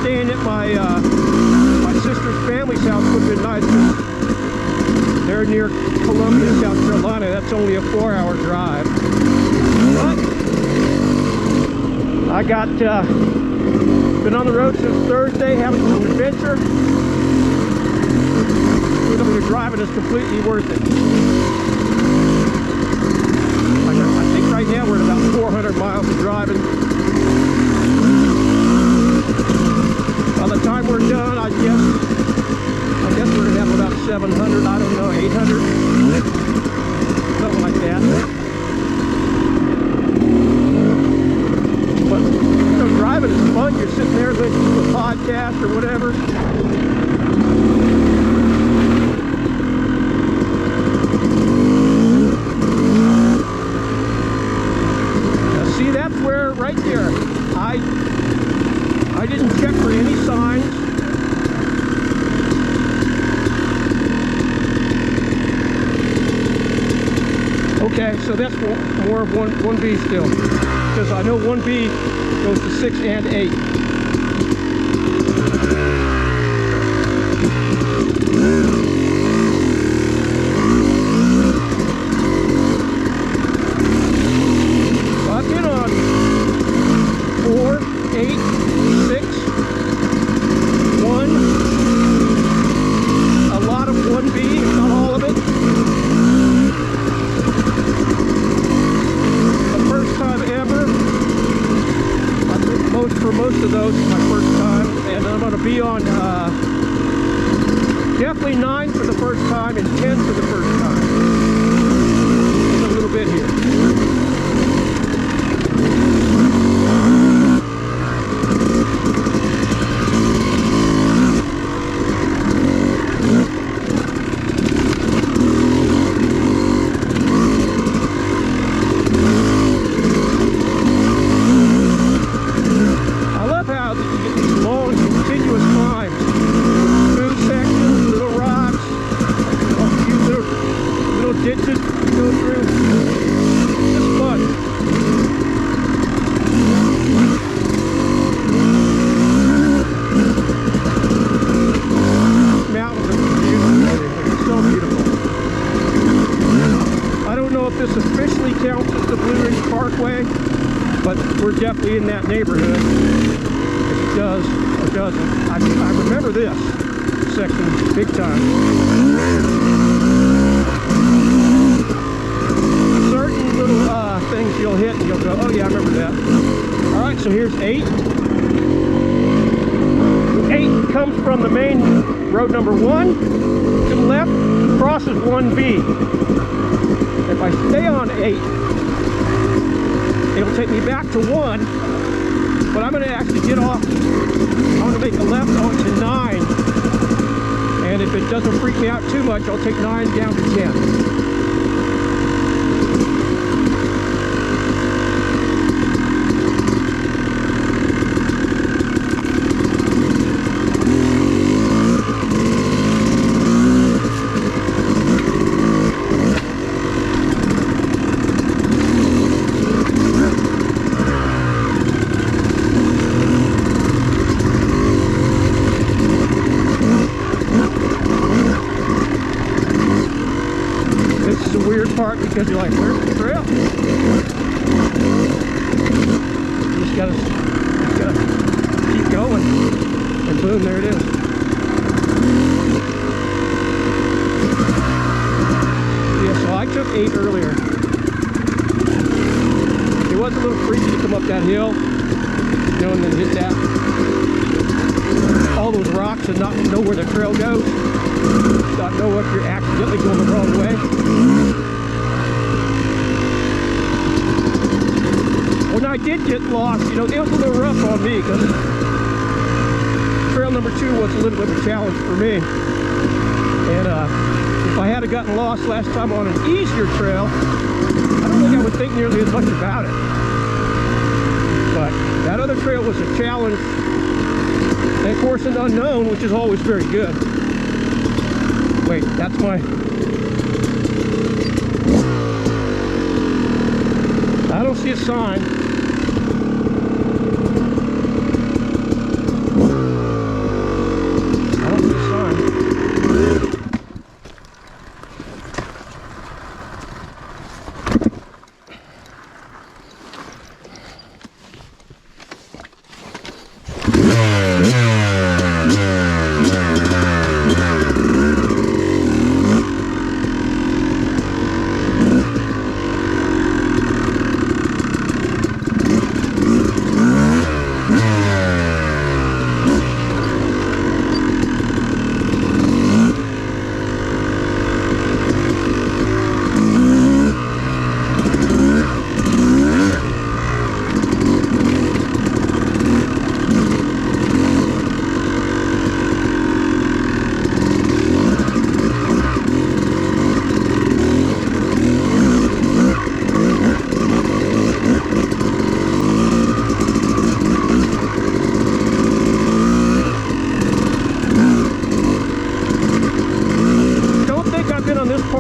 Staying at my sister's family's house would have been nice because they're near Columbia, South Carolina. That's only a 4-hour drive. But I got been on the road since Thursday, having some adventure. Your driving is completely worth it. I think right now we're at about 400 miles of driving. By the time we're done, I guess we're gonna have about 700. I don't know, 800, something like that. But you know, driving is fun. You're sitting there listening to a podcast or whatever. Right there, I didn't check for any signs. Okay, so that's more of 1B still, because I know 1B goes to 6 and 8. Most of those is my first time, and I'm going to be on definitely 9 for the first time and 10 for the first time. Just a little bit here. Definitely in that neighborhood. If it does or doesn't. I remember this section big time. Certain little things you'll hit and you'll go, oh yeah, I remember that. Alright, so here's 8. 8 comes from the main road number 1 to the left. crosses 1B. If I stay on 8, it'll take me back to 1, but I'm going to actually get off. I'm going to make a left onto 9, and if it doesn't freak me out too much, I'll take 9 down to 10. Because you're like, where's the trail? You just gotta keep going, and boom, there it is. Yeah, so I took 8 earlier. It was a little freaky to come up that hill, you know, and then hit that, all those rocks and not know where the trail goes, not know if you're accidentally going the wrong way. When I did get lost, you know, it was a little rough on me because trail number 2 was a little bit of a challenge for me. And if I had gotten lost last time on an easier trail, I don't think I would think nearly as much about it. But that other trail was a challenge, and of course an unknown, which is always very good. Wait, that's my... I don't see a sign.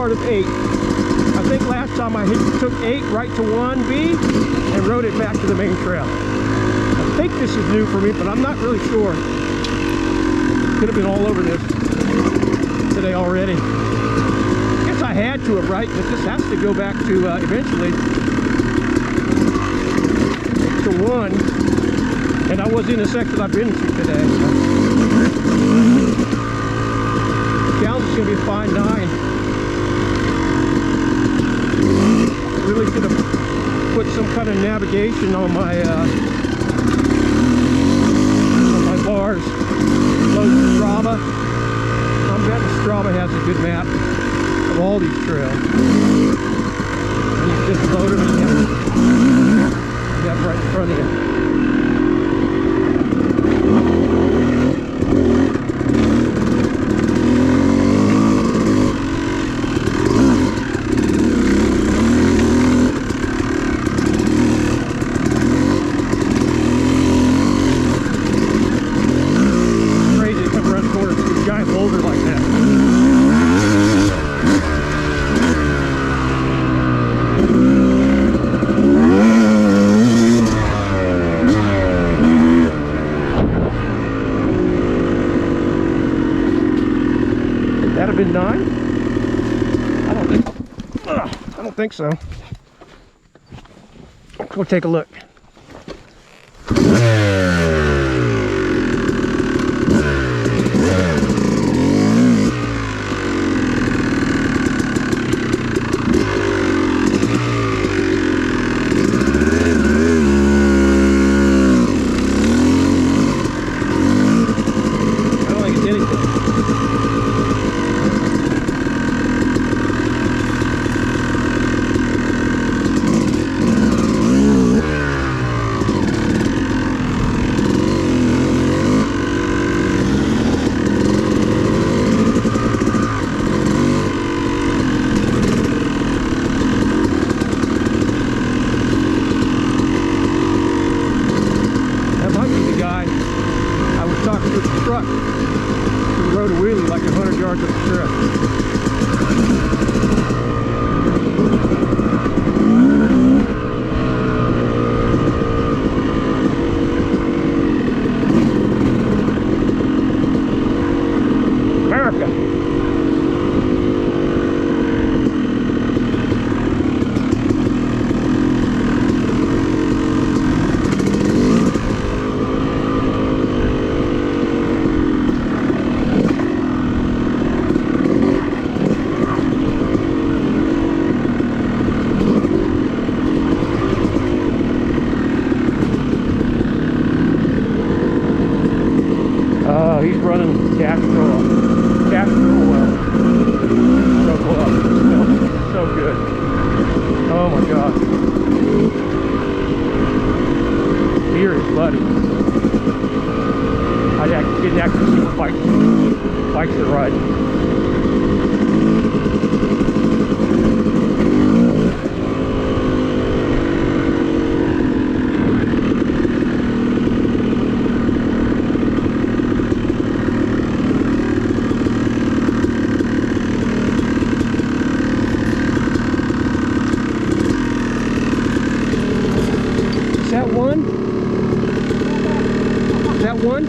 Of 8. I think last time I took 8 right to 1B and rode it back to the main trail. I think this is new for me, but I'm not really sure. Could have been all over this today already. I guess I had to have, right? But this has to go back to eventually to 1. And I was in a section I've been to today. So. The challenge is going to be a fine 9. Really should have put some kind of navigation on my bars. Load Strava. I'm betting Strava has a good map of all these trails. And you just load them and you have it right in front of you. Been 9? I don't think so. Let's go take a look. guy. I was talking to his truck. He rode a wheelie like 100 yards up the trail. He's running Castrol well. So close. So good. Oh my God. Here is Buddy. I didn't actually see what bikes are riding. Is that one? Is that one?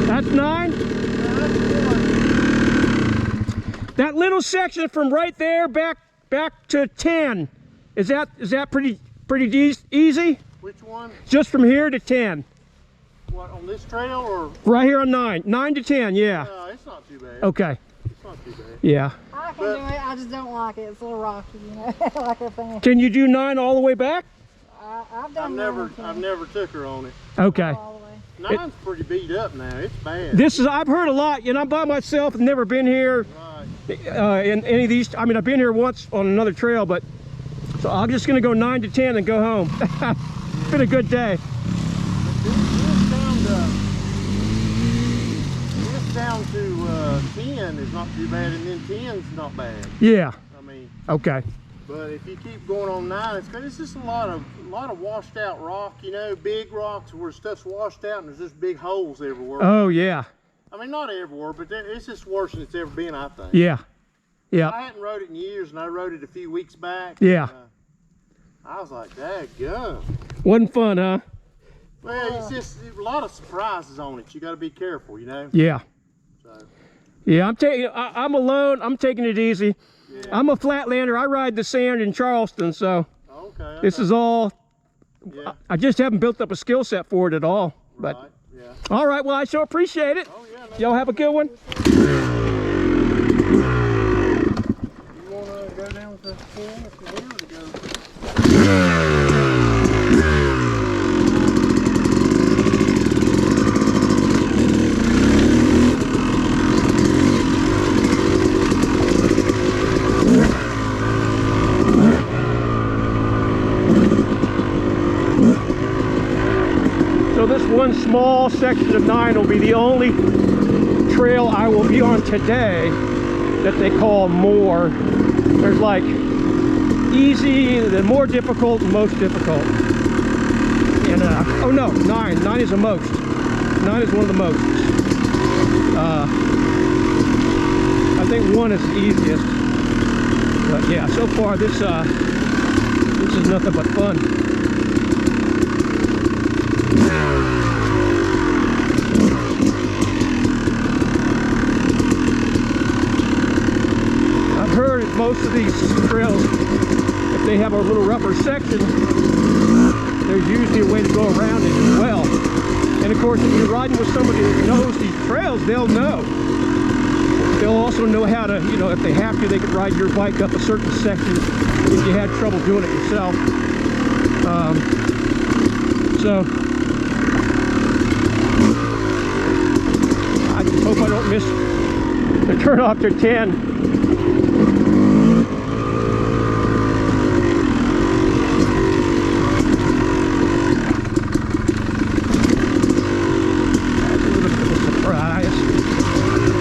That's 9? That little section from right there back to 10. Is that pretty easy? Which one? Just from here to 10. What, on this trail or? Right here on 9. 9 to 10, yeah. No, it's not too bad. Okay. It's not too bad. Yeah. I can do it, I just don't like it. It's a little rocky, you know, like a thing. Can you do 9 all the way back? I've done I've never took her on it. Okay. all the way. 9's pretty beat up now. It's bad. I've heard a lot, and I'm by myself and never been here Right. in any of these. I mean, I've been here once on another trail, but so I'm just gonna go 9 to 10 and go home. It's been a good day. This down to 10 is not too bad, and then 10's not bad. Yeah. I mean, Okay. but if you keep going on 9, it's just a lot of washed out rock, you know, big rocks where stuff's washed out and there's just big holes everywhere. Oh yeah. I mean, not everywhere, but it's just worse than it's ever been, I think. Yeah. Yeah. I hadn't rode it in years, and I rode it a few weeks back. Yeah. I was like, daggum. Wasn't fun, huh? Well, it's just a lot of surprises on it. You got to be careful, you know. Yeah. So, Yeah. I'm alone. I'm taking it easy. yeah. I'm a flatlander. I ride the sand in Charleston, so Okay. this is all. Yeah. I just haven't built up a skill set for it at all. But Right. Yeah. all right. Well, I sure appreciate it. Oh yeah. Y'all have a good one. You want to go down to 10 if you want to go? So this one small section of 9 will be the only trail I will be on today that they call more. There's like easy, the more difficult, and most difficult. And oh no, 9. 9 is the most. 9 is one of the most. I think 1 is the easiest. But yeah, so far this is nothing but fun. I've heard most of these trails, if they have a little rougher section, there's usually a way to go around it as well. And of course, if you're riding with somebody that knows these trails, they'll know. They'll also know how to, you know, if they have to, they can ride your bike up a certain section if you had trouble doing it yourself. So I just hope I don't miss the turn off to 10. That's a little bit of a surprise.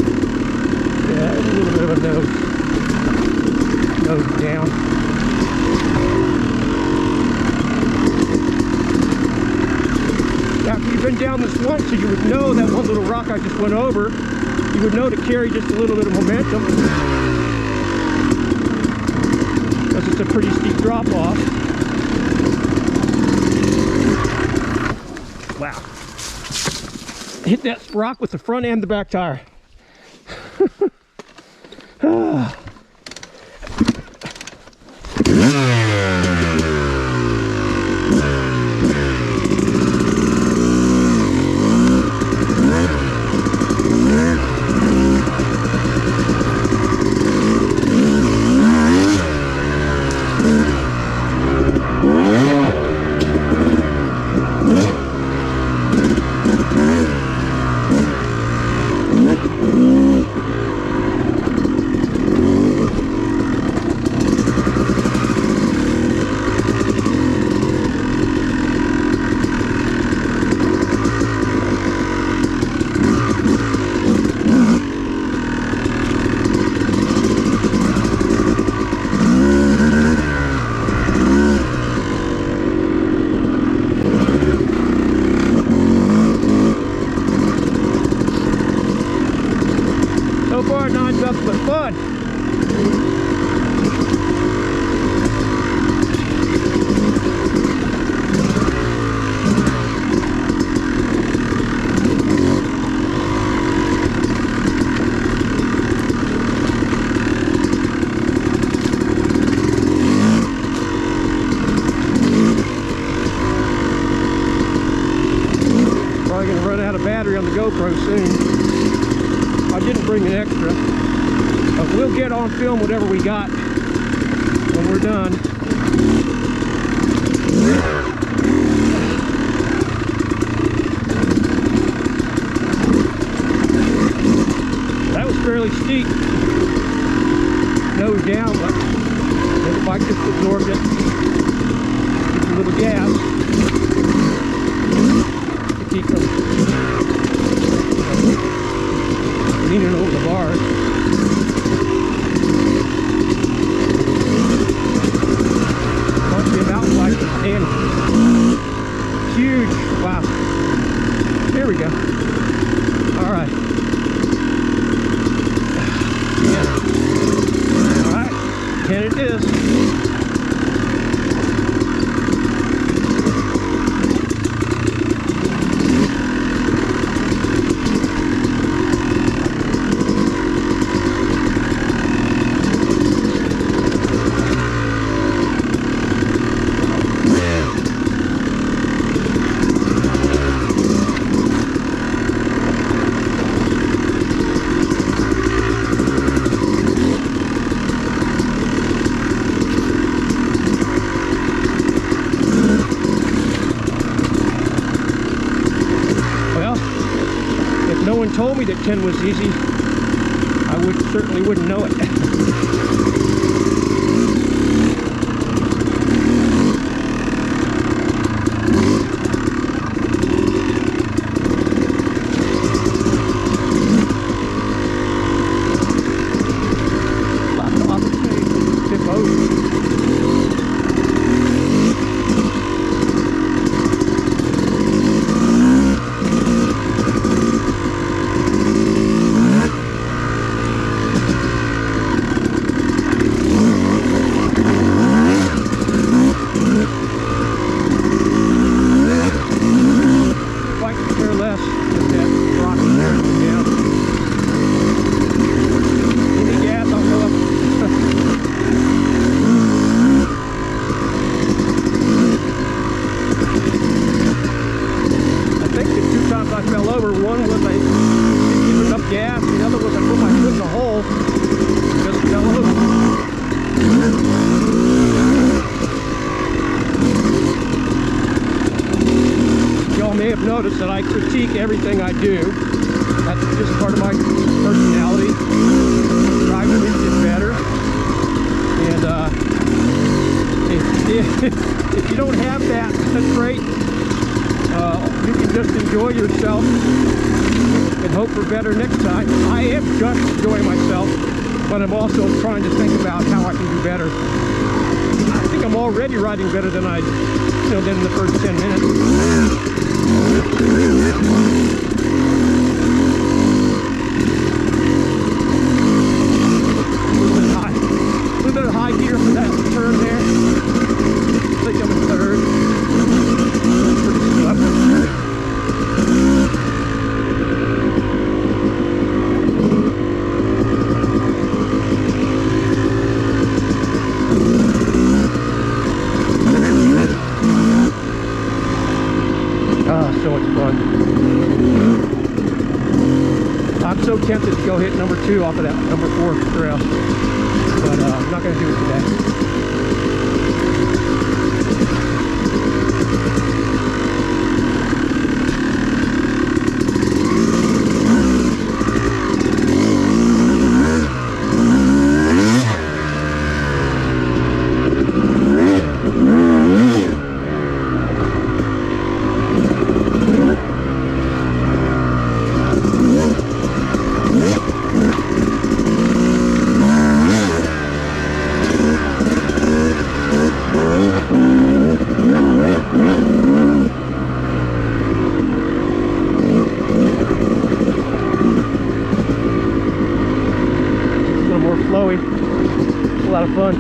Yeah, a little bit of a nose. nose down. After you've been down this once, so you would know that one little rock I just went over, you would know to carry just a little bit of momentum. Because it's a pretty steep drop off. Wow. Hit that rock with the front and the back tire. So far, not nothing but fun. Probably gonna run out of battery on the GoPro soon. I didn't bring an extra, but we'll get on film whatever we got when we're done. That was fairly steep. Nose down, but the bike just absorbed it. Just a little gas to keep them leaning over the bars. Must be a mountain bike and huge. Wow. Here we go. All right. Yeah. All right. 10 it is. No one told me that 10 was easy, I certainly wouldn't know it. Lots of opportunity to tip over. I fell over. One was I giving enough gas, the other was I put my foot in a hole and just fell over. Y'all may have noticed that I critique everything I do. That's just part of my personality. Try to make it better. And if you don't have that, that's great. You can just enjoy yourself and hope for better next time. I am just enjoying myself, but I'm also trying to think about how I can do riding better. I think I'm already riding better than I did in the first 10 minutes. A little bit of high gear for that turn there. I think I'm in third. Pretty stuck. So much fun. I'm so tempted to go hit number 2 off of that number 4 trail, but I'm not going to do it today. Flowy. It's a lot of fun.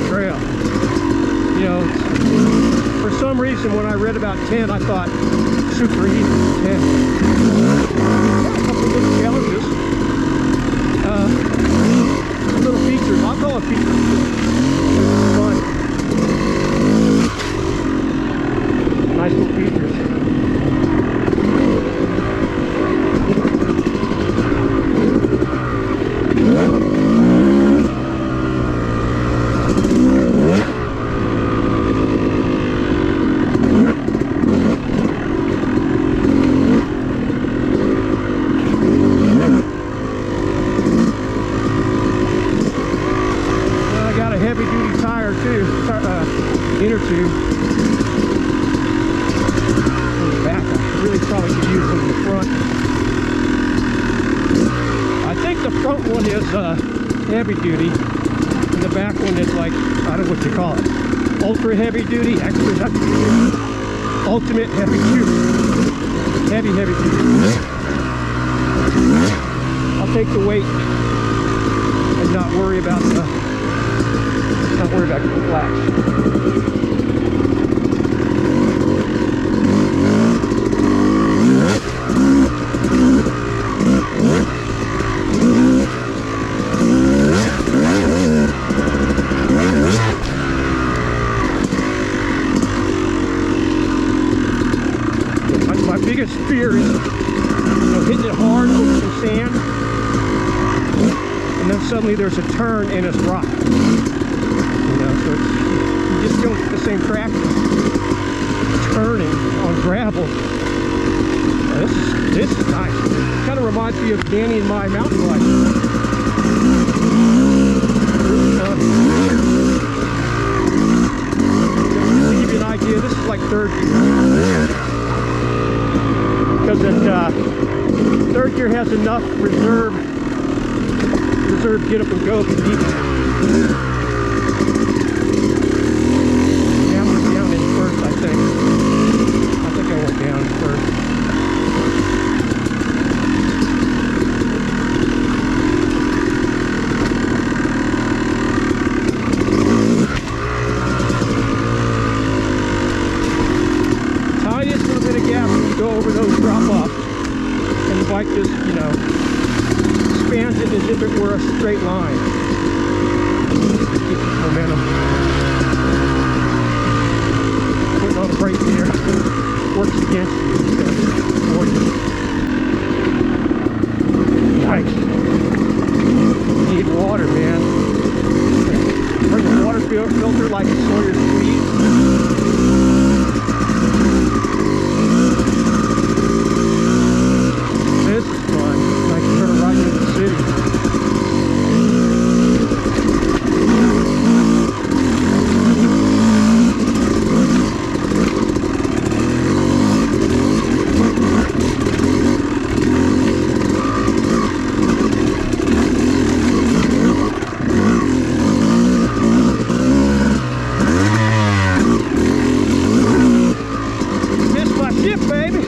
Trail. You know, for some reason when I read about 10, I thought super easy. 10. A couple of little challenges. Little features. I'll call it features. Fun. Nice little features. Inner tube. On the back, I really probably could use one in the front. I think the front one is heavy duty, and the back one is like, I don't know what you call it. Ultra heavy duty, extra heavy duty, ultimate heavy duty. Heavy duty. I'll take the weight and not worry about the flash. My biggest fear is, hitting it hard over some sand, and then suddenly there's a turn and it's rock. So you just don't get the same practice turning on gravel. This is nice. It kind of reminds me of Danny and my mountain bike. To give you an idea, this is like third gear. Because third gear has enough reserve get up and go if you need it. I think I went down first. Tiniest little bit of gas when you go over those drop-offs, and the bike just, expands it as if it were a straight line. Keep momentum. Putting on a brake there works against you instead of for you. Nice. You need water, man. Bring a water filter like a Sawyer Squeeze. This is fun. I can turn right into the city. Missed my shift, baby.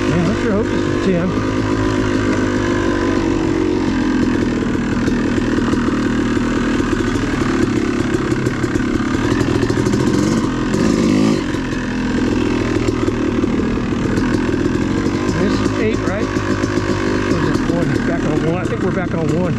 Man, I sure hope this is 10. This is 8, right? Or is it 1? Back on 1. I think we're back on 1.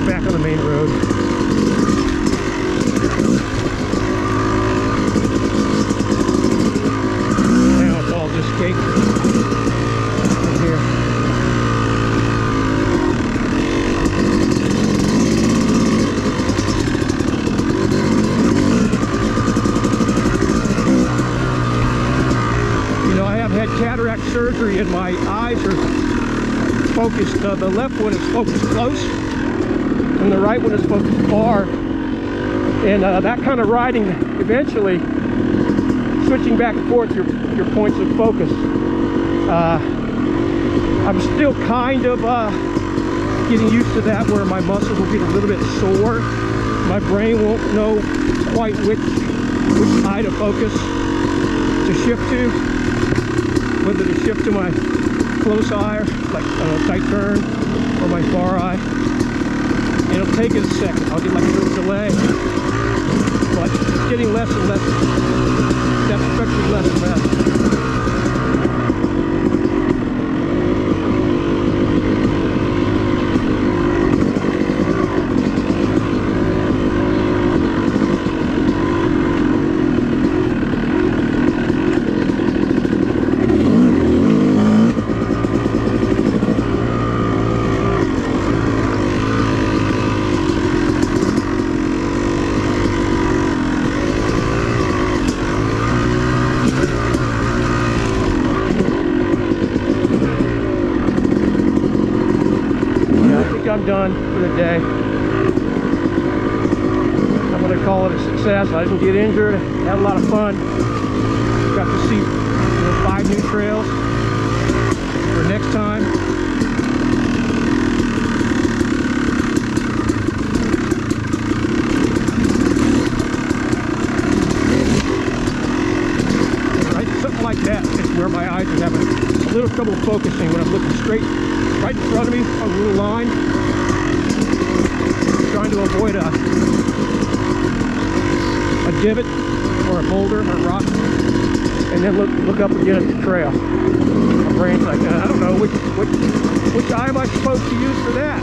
Back on the main road. Now it's all just cake in here. You know, I have had cataract surgery and my eyes are focused. The left one is focused close and the right one is focused far. And that kind of riding, eventually switching back and forth your points of focus. I'm still kind of getting used to that, where my muscles will get a little bit sore. My brain won't know quite which eye to focus, to shift to, whether to shift to my close eye, like tight turn, or my far eye. It'll take it a second. I'll get like a little delay, but it's getting less and less. Depth perception less and less. I'm done for the day. I'm going to call it a success. I didn't get injured. Had a lot of fun. Got to see 5 new trails for next time. Right, something like that is where my eyes are having a little trouble focusing when I'm looking straight right in front of me on a little line, trying to avoid a divot or a boulder or a rock, and then look up again at the trail. My brain's like, I don't know which eye am I supposed to use for that.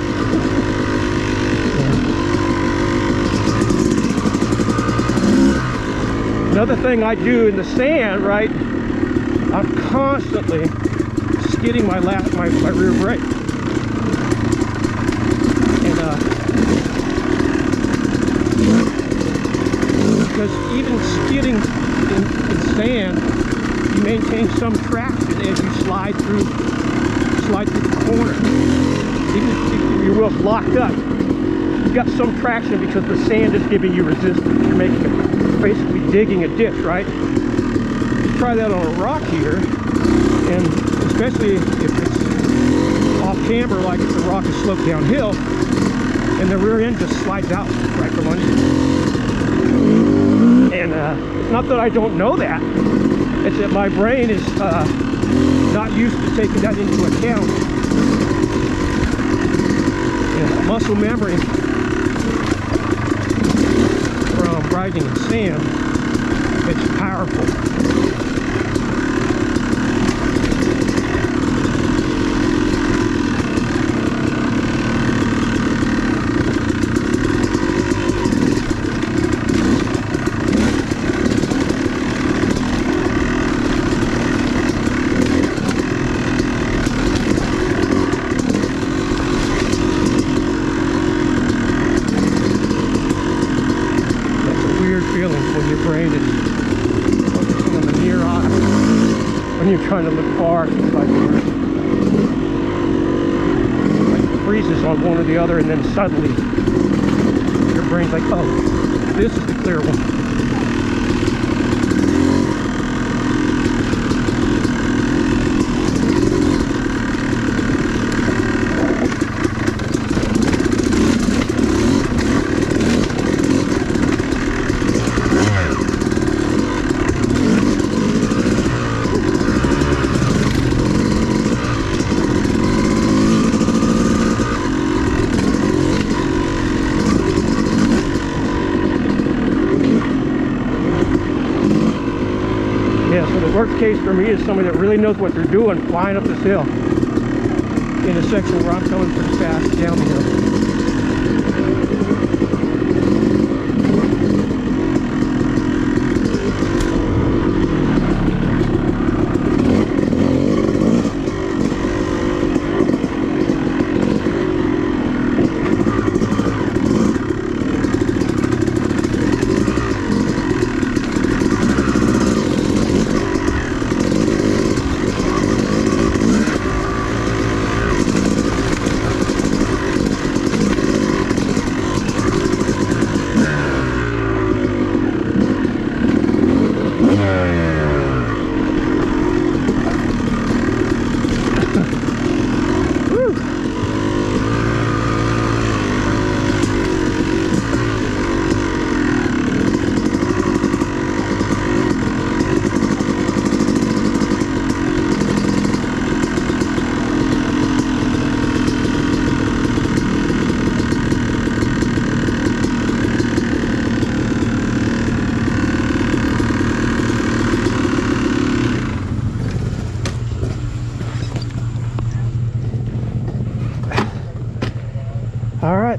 Another thing I do in the sand, right? I'm constantly skidding my rear brake, and because even skidding in sand, you maintain some traction as you slide through the corner. Even if your wheel's locked up, you've got some traction because the sand is giving you resistance. You're basically digging a ditch, right? Try that on a rock here, and especially if it's camber like it's a rocky slope downhill, and the rear end just slides out right from under you. And it's not that I don't know that, it's that my brain is not used to taking that into account. And muscle memory from riding in sand, it's powerful. When you're trying to look far, it's like it freezes on one or the other, and then suddenly your brain's like, oh, this is the clear one. Worst case for me is somebody that really knows what they're doing flying up this hill in a section where I'm coming pretty fast down the hill.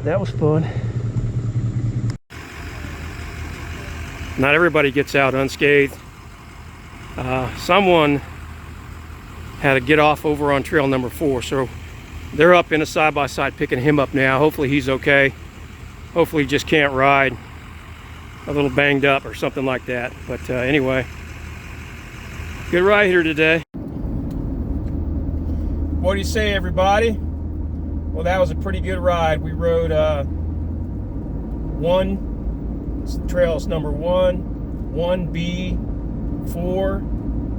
That was fun. Not everybody gets out unscathed. Someone had to get off over on trail number 4, so they're up in a side-by-side picking him up now. Hopefully he's okay. Hopefully he just can't ride, a little banged up or something like that. But anyway, good ride here today. What do you say, everybody? Well, that was a pretty good ride. We rode trails number 1, 1B, 4,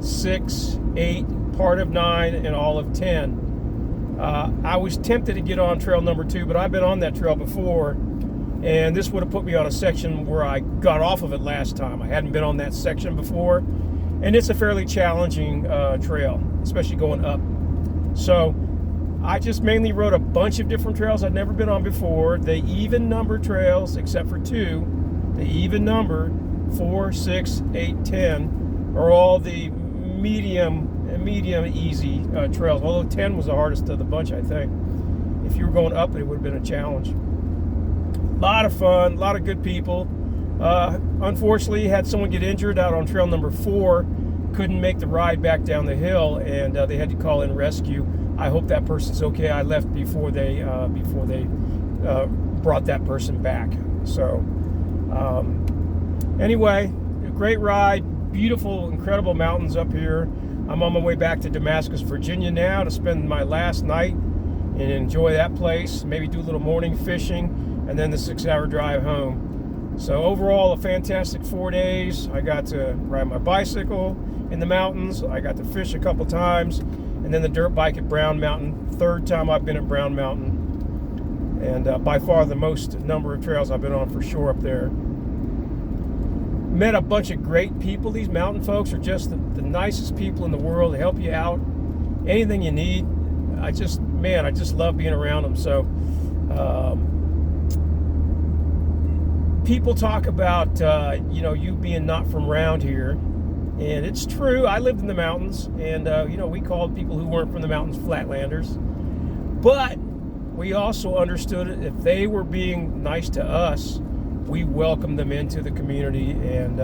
6, 8, part of 9, and all of 10. I was tempted to get on trail number 2, but I've been on that trail before, and this would have put me on a section where I got off of it last time. I hadn't been on that section before, and it's a fairly challenging trail, especially going up. So I just mainly rode a bunch of different trails I'd never been on before. They even number trails, except for 2. They even number 4, 6, 8, 10 are all the medium easy trails. Although 10 was the hardest of the bunch, I think. If you were going up, it would have been a challenge. A lot of fun, a lot of good people. Unfortunately, had someone get injured out on trail number 4, couldn't make the ride back down the hill, and they had to call in rescue. I hope that person's okay. I left before they brought that person back. So anyway, a great ride, beautiful, incredible mountains up here. I'm on my way back to Damascus, Virginia now to spend my last night and enjoy that place. Maybe do a little morning fishing and then the 6-hour drive home. So overall, a fantastic 4 days. I got to ride my bicycle in the mountains. I got to fish a couple times. and then the dirt bike at Brown Mountain. Third time I've been at Brown Mountain, and by far the most number of trails I've been on for sure up there. Met a bunch of great people. These mountain folks are just the nicest people in the world. They help you out, anything you need. I just love being around them. So people talk about you being not from around here, and it's true. I lived in the mountains, and we called people who weren't from the mountains flatlanders, but we also understood it. If they were being nice to us, we welcomed them into the community, and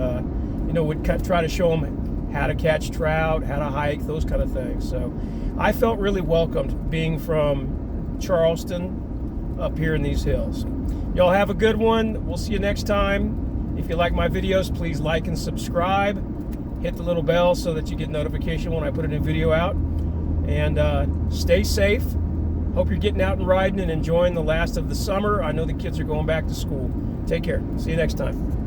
would try to show them how to catch trout, how to hike, those kind of things. So I felt really welcomed being from Charleston up here in these hills. Y'all have a good one. We'll see you next time. If you like my videos, please like and subscribe. Hit the little bell so that you get notification when I put a new video out. And stay safe. Hope you're getting out and riding and enjoying the last of the summer. I know the kids are going back to school. Take care. See you next time.